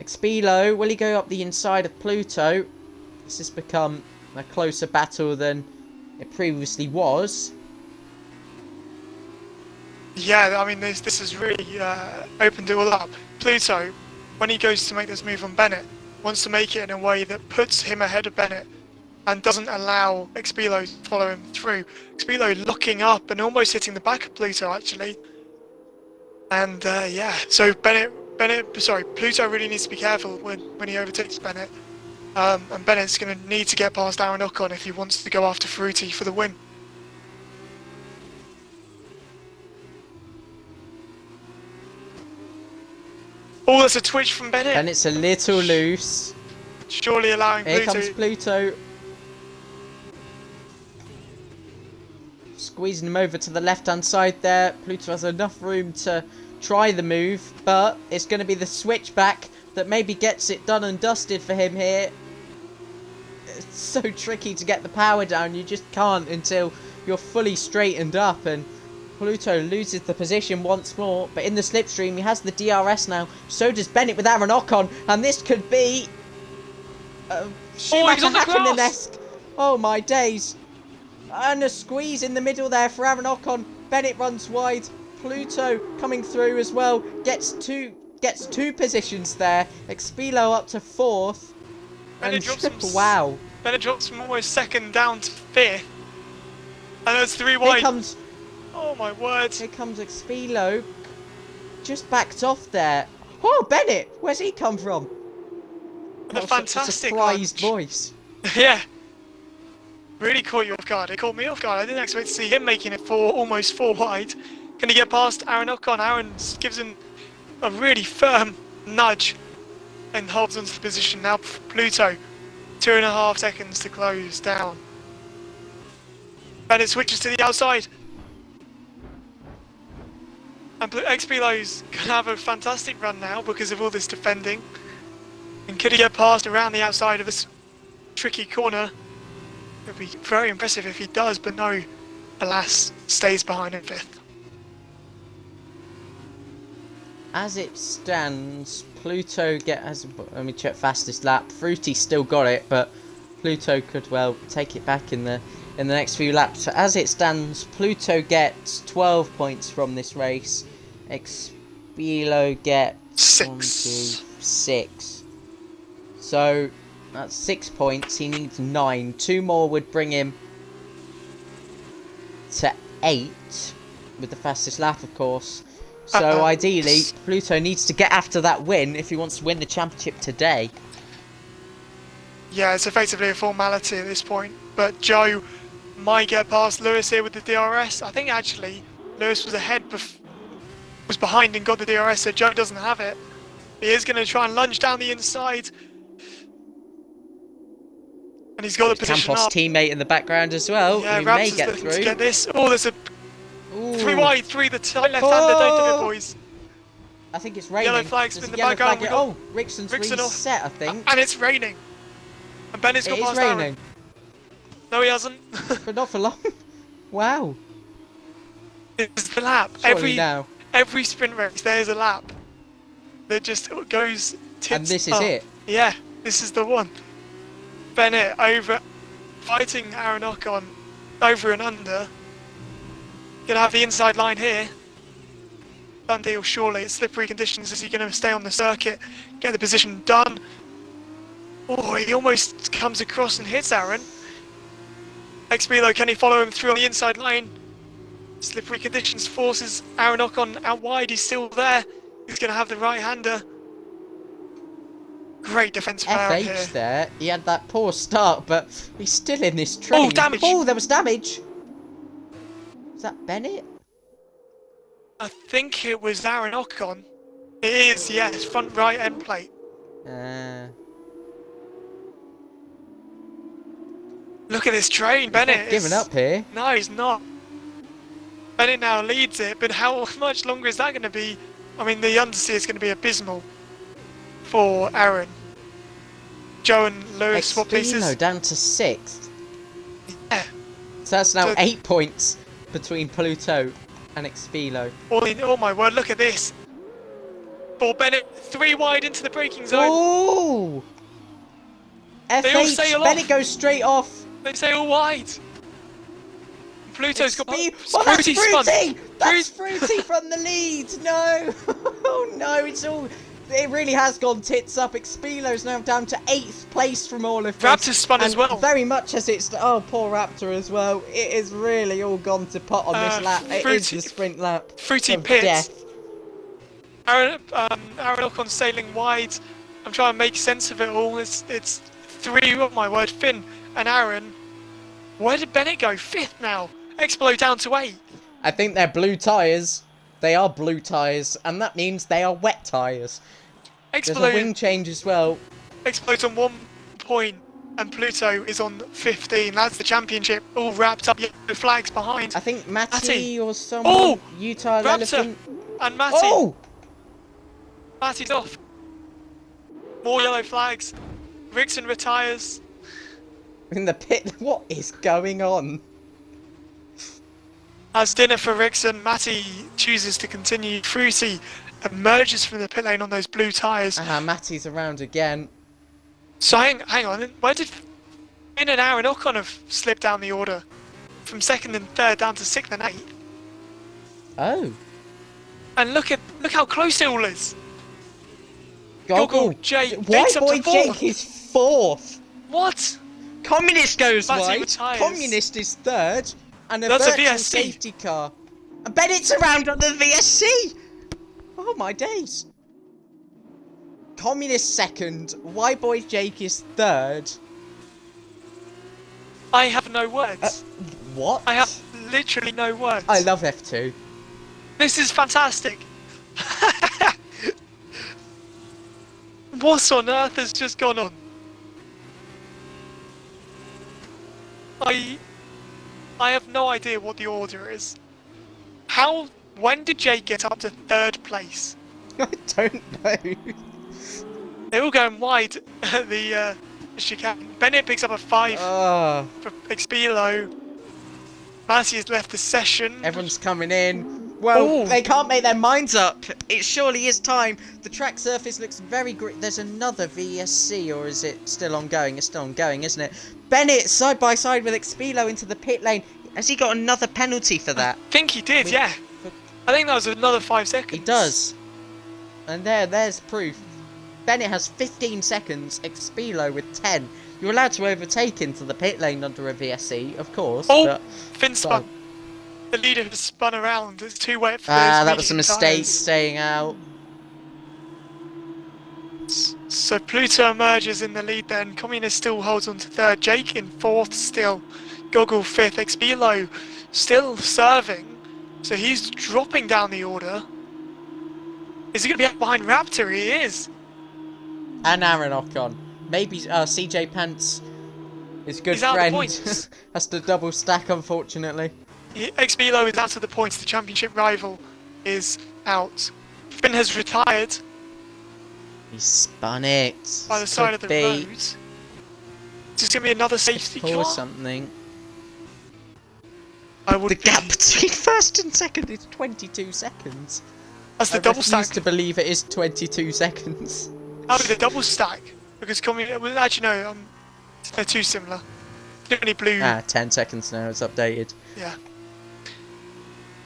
Expilo, will he go up the inside of Pluto? This has become a closer battle than it previously was. Yeah, I mean, this has really opened it all up. Pluto, when he goes to make this move on Bennett, wants to make it in a way that puts him ahead of Bennett. and doesn't allow Expelo to follow him through. Expelo locking up and almost hitting the back of Pluto actually. And yeah, so Pluto really needs to be careful when he overtakes Bennett. And Bennett's going to need to get past Aaron Ocon if he wants to go after Fruity for the win. Oh, that's a twitch from Bennett. Bennett's a little loose. Surely allowing Pluto. Here comes Pluto. Squeezing him over to the left-hand side there. Pluto has enough room to try the move, but it's going to be the switchback that maybe gets it done and dusted for him here. It's so tricky to get the power down. You just can't until you're fully straightened up, and Pluto loses the position once more. But in the slipstream, he has the DRS now. So does Bennett with Aaron Ocon, and this could be he's on the grass. Oh my days. And a squeeze in the middle there for Aaron Ocon. Bennett runs wide. Pluto coming through as well. Gets two positions there. Expelo up to 4th. Wow. Bennett drops from almost 2nd down to 5th. And that's 3 wide. Here comes... Oh my word. Here comes Expelo. Just backed off there. Oh, Bennett! Where's he come from? The fantastic surprised voice. Yeah. Really caught you off guard. It caught me off guard. I didn't expect to see him making it almost 4 wide. Can he get past Aaron Ocon? Aaron gives him a really firm nudge and holds onto the position. Now Pluto, 2.5 seconds to close down. Bennett switches to the outside. And Expelo's going to have a fantastic run now because of all this defending. And could he get past around the outside of this tricky corner? It would be very impressive if he does, but no, alas, stays behind in 5th. As it stands, Pluto let me check fastest lap. Fruity still got it, but Pluto could well take it back in the next few laps. So as it stands, Pluto gets 12 points from this race. Expelo gets 6. So that's 6 points. He needs 9. 2 more would bring him to 8 with the fastest lap, of course. So ideally, Pluto needs to get after that win if he wants to win the championship today. Yeah, it's effectively a formality at this point. But Joe might get past Lewis here with the DRS. I think actually Lewis was was behind and got the DRS, so Joe doesn't have it. He is going to try and lunge down the inside. And he's got the position Campos' up. teammate in the background as well, Yeah, who Rabs may is get looking through. to get this. Oh, there's a 3 wide, the tight left-hander, don't do it, boys. I think it's raining. Yellow flag's There's in a the yellow background. flag. Oh, Rickson's reset, I think. And it's raining. And Bennett's got past Aaron. raining. No, he hasn't. But not for long. Wow. It's the lap. Every sprint race, there's a lap that just goes tits And this is up. it. Yeah, this is the one. Bennett fighting Aaron Ocon over and under. Gonna have the inside line here. Done deal, surely. It's slippery conditions. Is he gonna stay on the circuit? Get the position done. Oh, he almost comes across and hits Aaron. Expelo, can he follow him through on the inside line? Slippery conditions forces Aaron Ocon out wide. He's still there. He's gonna have the right-hander. Great defense from Aaron here. FH there. He had that poor start, but he's still in this train. Oh, damage! Oh, there was damage. Is that Bennett? I think it was Aaron Ocon. It is, yes. Front right end plate. Look at this train, Bennett. He's not giving up here. No, he's not. Bennett now leads it, but how much longer is that going to be? I mean, the understeer is going to be abysmal for Aaron. Joe and Lewis swap pieces. Down to 6th. Yeah. So that's now 8 points between Pluto and Expelo. Oh my word, look at this. For Bennett, 3 wide into the braking zone. Oh! FH, Bennett goes straight off. They say all wide. Pluto's got Fruity spun. That's Fruity from the lead. No. Oh no, it's all It really has gone tits up. Expilo's now down to 8th place from all of this. Raptor spun as and well. Very much as it's... Oh, poor Raptor as well. It is really all gone to pot on this lap. It is the sprint lap Fruity of Pit. death. Aaron Ocon sailing wide. I'm trying to make sense of it all. It's 3, oh my word, Finn and Aaron. Where did Bennett go? 5th now. Explo down to 8th. I think they're blue tyres. They are blue tyres, and that means they are wet tyres. There's a wing change as well. Explo's on 1 point, and Pluto is on 15. That's the championship, all wrapped up. Yellow flags behind. I think Matty or someone. Utah Raptor Elephant. and Matty. Oh! Matty's off. More yellow flags. Rickson retires. In the pit. What is going on? As dinner for Rickson, Matty chooses to continue. Fruity emerges from the pit lane on those blue tyres. Matty's around again. So hang on, where did Finn and Aaron Ocon have slipped down the order? From 2nd and 3rd down to 6th and 8th. Oh. And look how close it all is. Goggle Jake White Boy Jake is 4th. What? Communist goes Matty wide. retires. Communist is 3rd. And That's a virtual VSC. safety car. And Bennett's around on the VSC. Oh my days. Communist 2nd. White Boy Jake is 3rd. I have no words. What? I have literally no words. I love F2. This is fantastic. What on earth has just gone on? I have no idea what the order is. When did Jake get up to 3rd place? I don't know. They're all going wide at the chicane. Bennett picks up a 5 for Expilo. Matty has left the session. Everyone's coming in. Well, they can't make their minds up. It surely is time. The track surface looks very great. There's another VSC, or is it still ongoing? It's still ongoing, isn't it? Bennett side by side with Expilo into the pit lane. Has he got another penalty for that? I think he did, yeah. I think that was another 5 seconds. He does. And there's proof. Bennett has 15 seconds, Expilo with 10. You're allowed to overtake into the pit lane under a VSC, of course. Oh, Finn spun. The leader has spun around. It's too wet for that was a mistake, staying out. So Pluto emerges in the lead then. Communist still holds on to 3rd. Jake in 4th still. Goggle 5th. Expilo still serving. So he's dropping down the order. Is he going to be up behind Raptor? He is. And Aaron Ocon. Maybe CJ Pants, his good friend, has to double stack, unfortunately. Expilo is out of the points. The championship rival is out. Finn has retired. He spun it. By the side of the road. Is this going to be another safety car? Or something. The gap between 1st and 2nd is 22 seconds. That's the double stack. I refuse to believe it is 22 seconds. That'll be the double stack. Because well, actually no, they're too similar. Only blue. 10 seconds now, it's updated. Yeah.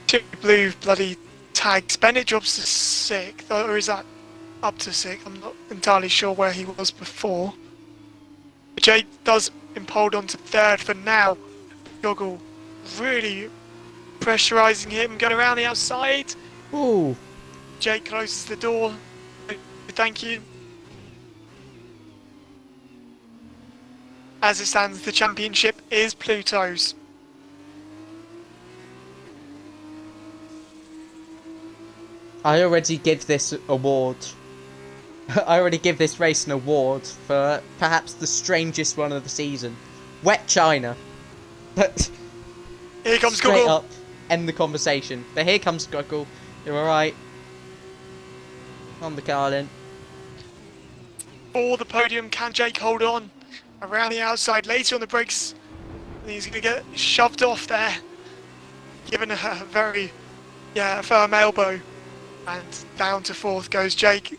Two blue bloody tags. Bennett drops to 6th, or is that up to 6th? I'm not entirely sure where he was before. But Jake does impode on to 3rd for now. Goggle really pressurising him, going around the outside. Ooh. Jake closes the door. Thank you. As it stands, the championship is Pluto's. I already give this award. I already give this race an award for perhaps the strangest one of the season. Wet China. But here comes straight Goggle. Up, end the conversation. But here comes Goggle. You're alright. On the Carlin. For the podium, can Jake hold on? Around the outside, later on the brakes. He's going to get shoved off there. Given a very, firm elbow. And down to 4th goes Jake.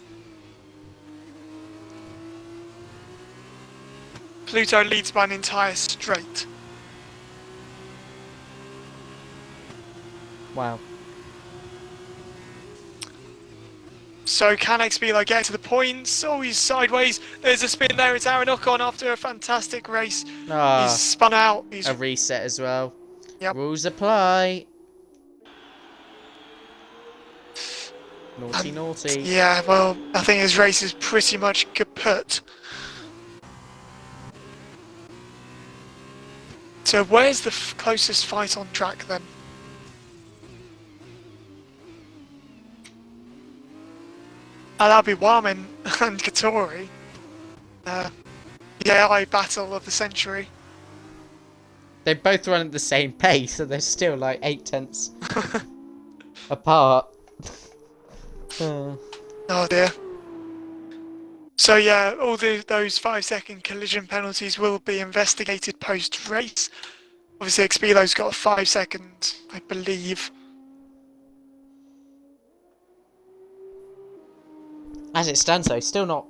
Pluto leads by an entire straight. So can Xbilo get to the points? Oh, he's sideways. There's a spin there. It's Aaron Ocon after a fantastic race. He's spun out. He's A reset as well. Yep. Rules apply. Naughty, naughty. Yeah, well, I think his race is pretty much kaput. So where's the closest fight on track then? That'll be Warman and Katori. The AI battle of the century. They both run at the same pace, so they're still like 8/10 apart. Oh dear. So yeah, all those 5-second collision penalties will be investigated post-race. Obviously, Xbilo's got 5 seconds, I believe. As it stands though, still not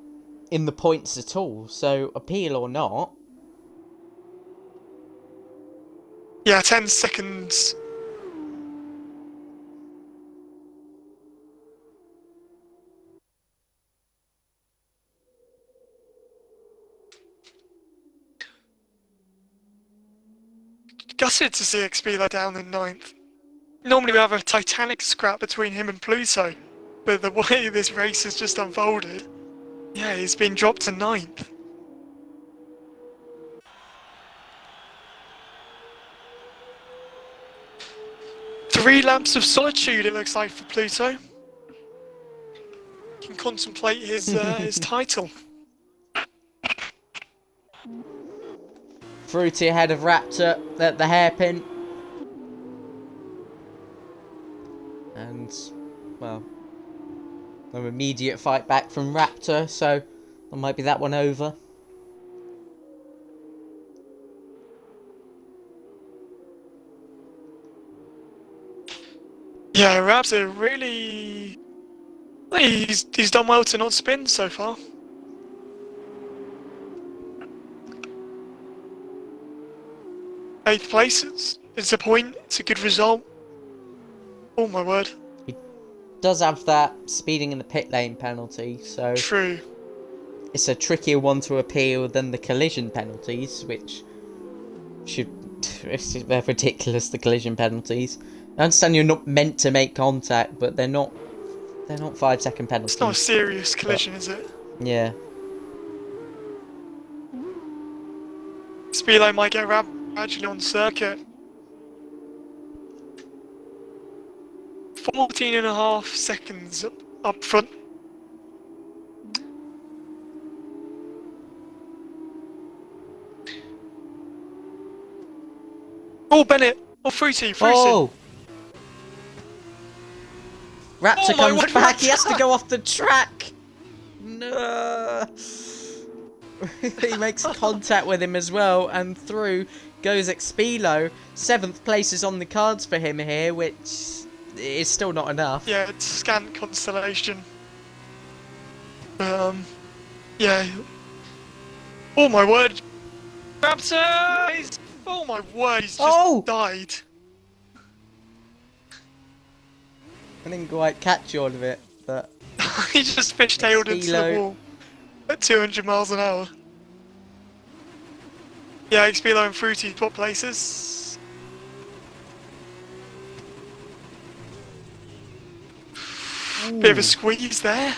in the points at all, so appeal or not. Yeah, 10 seconds. Gutted to see Xbilo down in 9th. Normally we have a titanic scrap between him and Pluto, but the way this race has just unfolded, yeah, he's been dropped to 9th. Three laps of solitude, it looks like, for Pluto. He can contemplate his his title. Fruity ahead of Raptor at the hairpin. And, well, an immediate fight back from Raptor, so that might be that one over. Yeah, Raptor really... He's done well to not spin so far. Eighth place, it's a point, it's a good result. Oh my word. He does have that speeding in the pit lane penalty, so... True. It's a trickier one to appeal than the collision penalties, which should... They're ridiculous, the collision penalties. I understand you're not meant to make contact, but they're not 5-second penalties. It's not a serious collision, is it? Yeah. Xbilo might get wrapped gradually on circuit. 14.5 seconds up front. Oh, Bennett! Oh, Fruity! Oh! Raptor comes word, back, Raptor. he has to go off the track! No! He makes contact with him as well, and through goes Xbilo. 7th place is on the cards for him here, which is still not enough. Yeah, it's scant constellation. Yeah. Oh my word! Raptor! Oh my word, he's just died. I didn't quite catch all of it, but... He just fishtailed into the wall at 200 miles an hour. Yeah, Xbilo and Fruity top places. Bit of a squeeze there.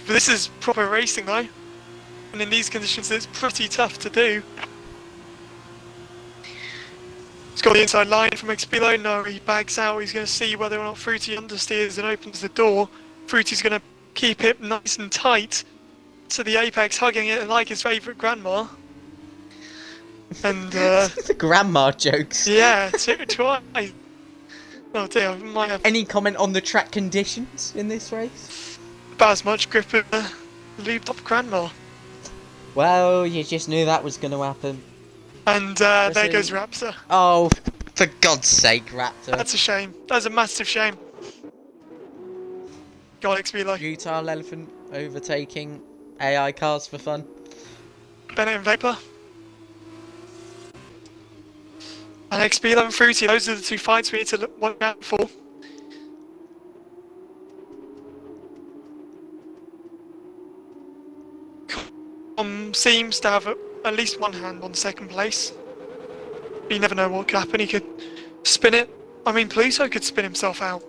This is proper racing though, and in these conditions it's pretty tough to do. He's got the inside line from Xbilo. No, he bags out. He's going to see whether or not Fruity understeers and opens the door. Fruity's going to keep it nice and tight to the apex, hugging it like his favourite grandma. And the grandma jokes. Yeah, twice. Oh dear, I might have Any comment on the track conditions in this race? about as much grip as a lubed up grandma. Well, you just knew that was going to happen. And there goes Raptor. Oh, for God's sake, Raptor. That's a shame. That's a massive shame. God, Xbilo. Futile Elephant overtaking AI cars for fun. Bennett and Vapor. And Xbilo and Fruity, those are the two fights we need to watch out for. seems to have at least one hand on second place. But you never know what could happen. He could spin it. I mean, Pluto could spin himself out.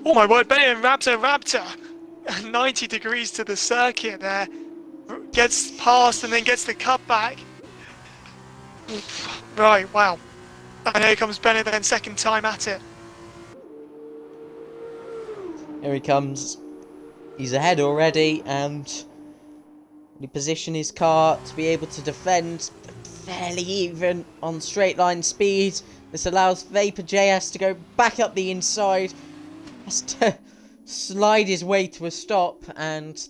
Oh my word, Bennett and Raptor. 90 degrees to the circuit there. Gets past and then gets the cut back. Right, wow. And here comes Bennett then, second time at it. Here he comes. He's ahead already, and he position his car to be able to defend fairly even on straight line speed. This allows Vapor JS to go back up the inside, has to slide his way to a stop, and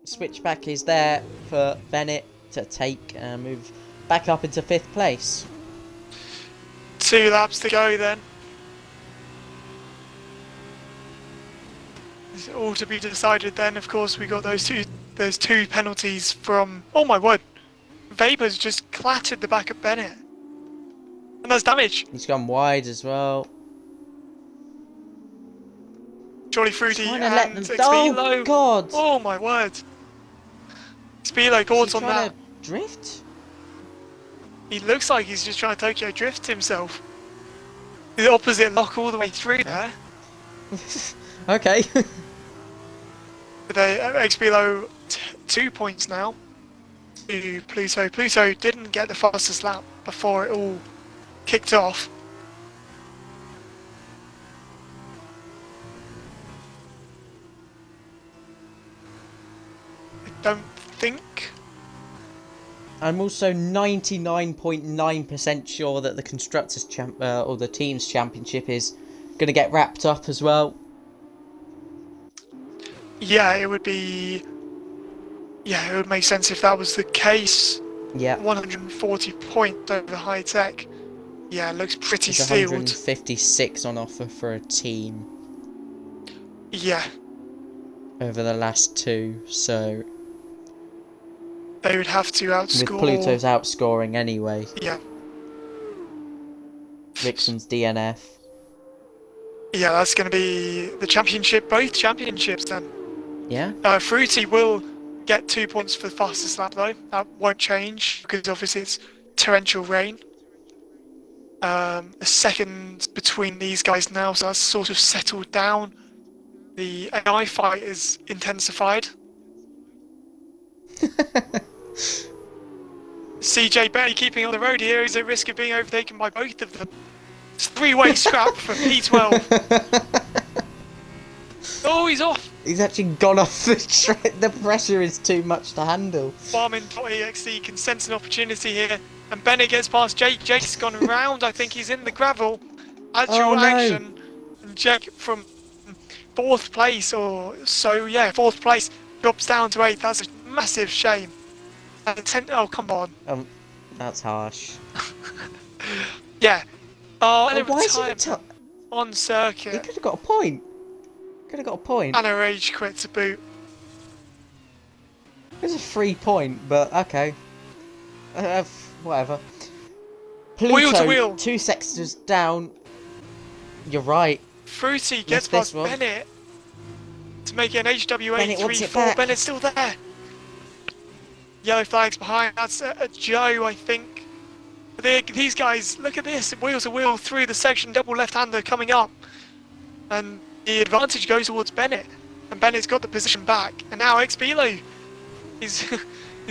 switchback is there for Bennett to take and move back up into 5th place. 2 laps to go then. It's all to be decided then. Of course, we got those two penalties from. Oh my word! Vapor's just clattered the back of Bennett, and that's damage. He's gone wide as well. Surely Fruity and Expilo. Oh God! Oh my word! Expilo caught on that. Drift? He looks like he's just trying to Tokyo drift himself. The opposite lock all the way through there. Okay. Expilo 2 points now to Pluto. Pluto didn't get the fastest lap before it all kicked off. I don't think. I'm also 99.9% sure that the Constructors' or the Teams' Championship is going to get wrapped up as well. Yeah, it would be. Yeah, it would make sense if that was the case. Yeah. 140 points over high tech. Yeah, it looks pretty There's sealed. 156 on offer for a team. Yeah. Over the last 2, so. They would have to outscore. With Pluto's outscoring anyway. Yeah. Vixen's DNF. Yeah, that's going to be the championship, both championships then. Yeah. Fruity will get 2 points for the fastest lap though. That won't change because obviously it's torrential rain. A second between these guys now, so that's sort of settled down. The AI fight is intensified. CJ barely keeping on the road here. He's at risk of being overtaken by both of them. It's 3-way scrap for P12. Oh, he's off. He's actually gone off the track. The pressure is too much to handle. Farming.exe can sense an opportunity here. And Bennett gets past Jake. Jake's gone around. I think he's in the gravel. Actual action. And Jake from 4th place or so, yeah, 4th place drops down to 8th. That's a massive shame. And oh, come on. That's harsh. Yeah. Oh, and why is he on circuit. He could have got a point. Could have got a point. And a rage quit to boot. It was a 3 point, but okay. Whatever. Pluto, wheel to wheel. 2 sectors down. You're right. Fruity gets past Bennett to make it an HWA 3-4. Bennett's still there. Yellow flags behind. That's a Joe, I think. These guys, look at this. Wheel to wheel through the section. Double left-hander coming up. And the advantage goes towards Bennett. And Bennett's got the position back. And now Expilo. His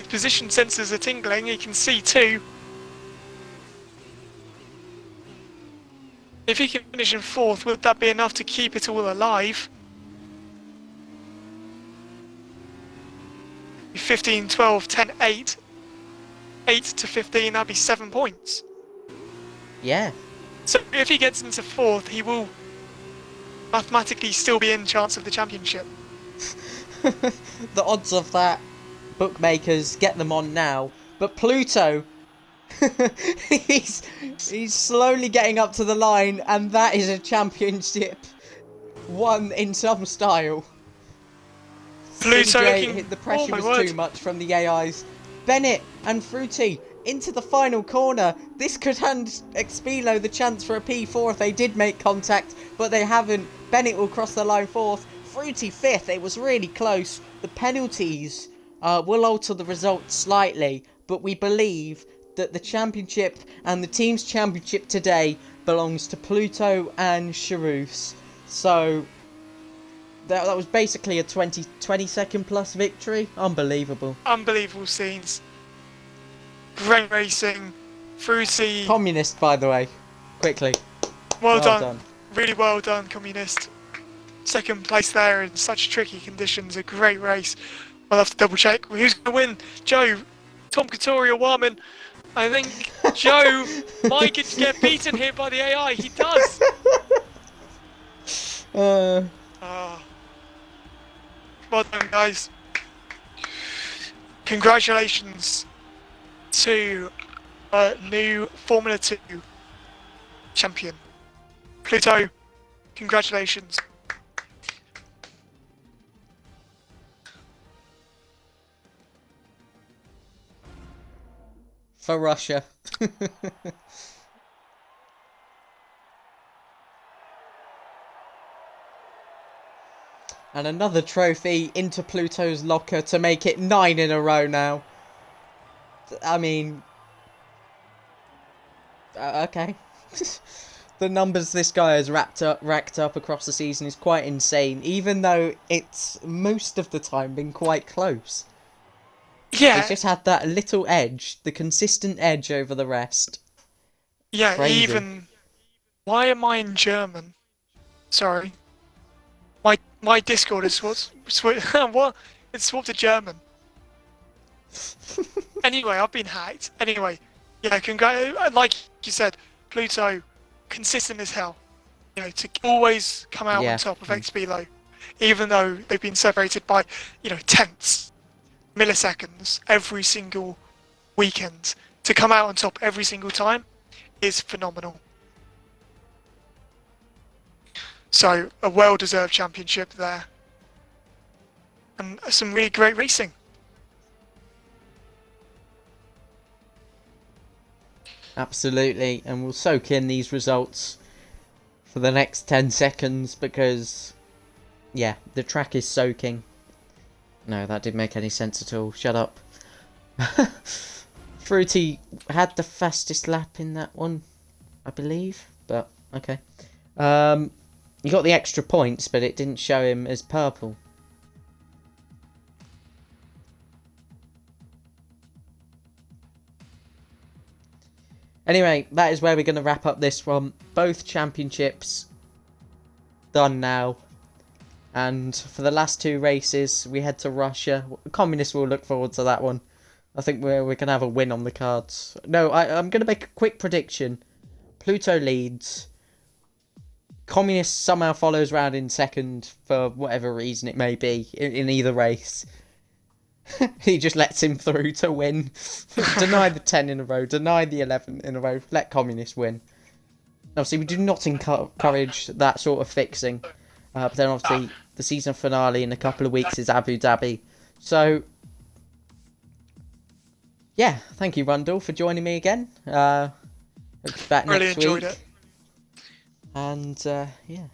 position sensors are tingling. He can see too. If he can finish in 4th, would that be enough to keep it all alive? 15, 12, 10, 8. 8 to 15, that'd be 7 points. Yeah. So if he gets into 4th, he will mathematically still be in chance of the championship. The odds of that, bookmakers, get them on now. But Pluto, he's slowly getting up to the line, and that is a championship won in some style. Pluto the pressure was too much from the AIs. Bennett and Fruity into the final corner. This could hand Expilo the chance for a P4 if they did make contact, but they haven't. Bennett will cross the line 4th. Fruity 5th. It was really close. The penalties will alter the result slightly, but we believe that the championship and the team's championship today belongs to Pluto and Charus. So that was basically a 20 second plus victory. Unbelievable. Unbelievable scenes. Great racing. Fruity. Communist, by the way. Quickly. Well done. Really well done, Communist. Second place there in such tricky conditions. A great race. I'll have to double check. Who's going to win? Joe, Tom Couture or Warman? I think Joe might get beaten here by the AI. He does. Well done, guys. Congratulations to a new Formula 2 champion. Pluto, congratulations. For Russia. And another trophy into Pluto's locker to make it 9 in a row now. I mean... okay. The numbers this guy has racked up across the season is quite insane, even though it's most of the time been quite close. Yeah. He's just had that little edge, the consistent edge over the rest. Yeah, Crazy. Even... Why am I in German? Sorry. My Discord is what? It's swapped to German. Anyway, I've been hacked. Anyway, yeah, like you said, Pluto, consistent as hell. You know, to always come out on top of XBLO, even though they've been separated by, tenths, milliseconds every single weekend. To come out on top every single time is phenomenal. So, a well-deserved championship there. And some really great racing. Absolutely, and we'll soak in these results for the next 10 seconds because, yeah, the track is soaking. No, that didn't make any sense at all. Shut up. Fruity had the fastest lap in that one, I believe, but okay. He got the extra points, but it didn't show him as purple. Anyway, that is where we're going to wrap up this one. Both championships done now. And for the last 2 races, we head to Russia. Communists will look forward to that one. I think we're going to have a win on the cards. No, I'm going to make a quick prediction. Pluto leads. Communist somehow follows round in second for whatever reason it may be in either race. He just lets him through to win. Deny the 10 in a row, deny the 11 in a row, let Communist win. Obviously, we do not encourage that sort of fixing. But then obviously, the season finale in a couple of weeks is Abu Dhabi. So, yeah, thank you, Rundle, for joining me again. Hope you're back Really next enjoyed week. it. And, yeah.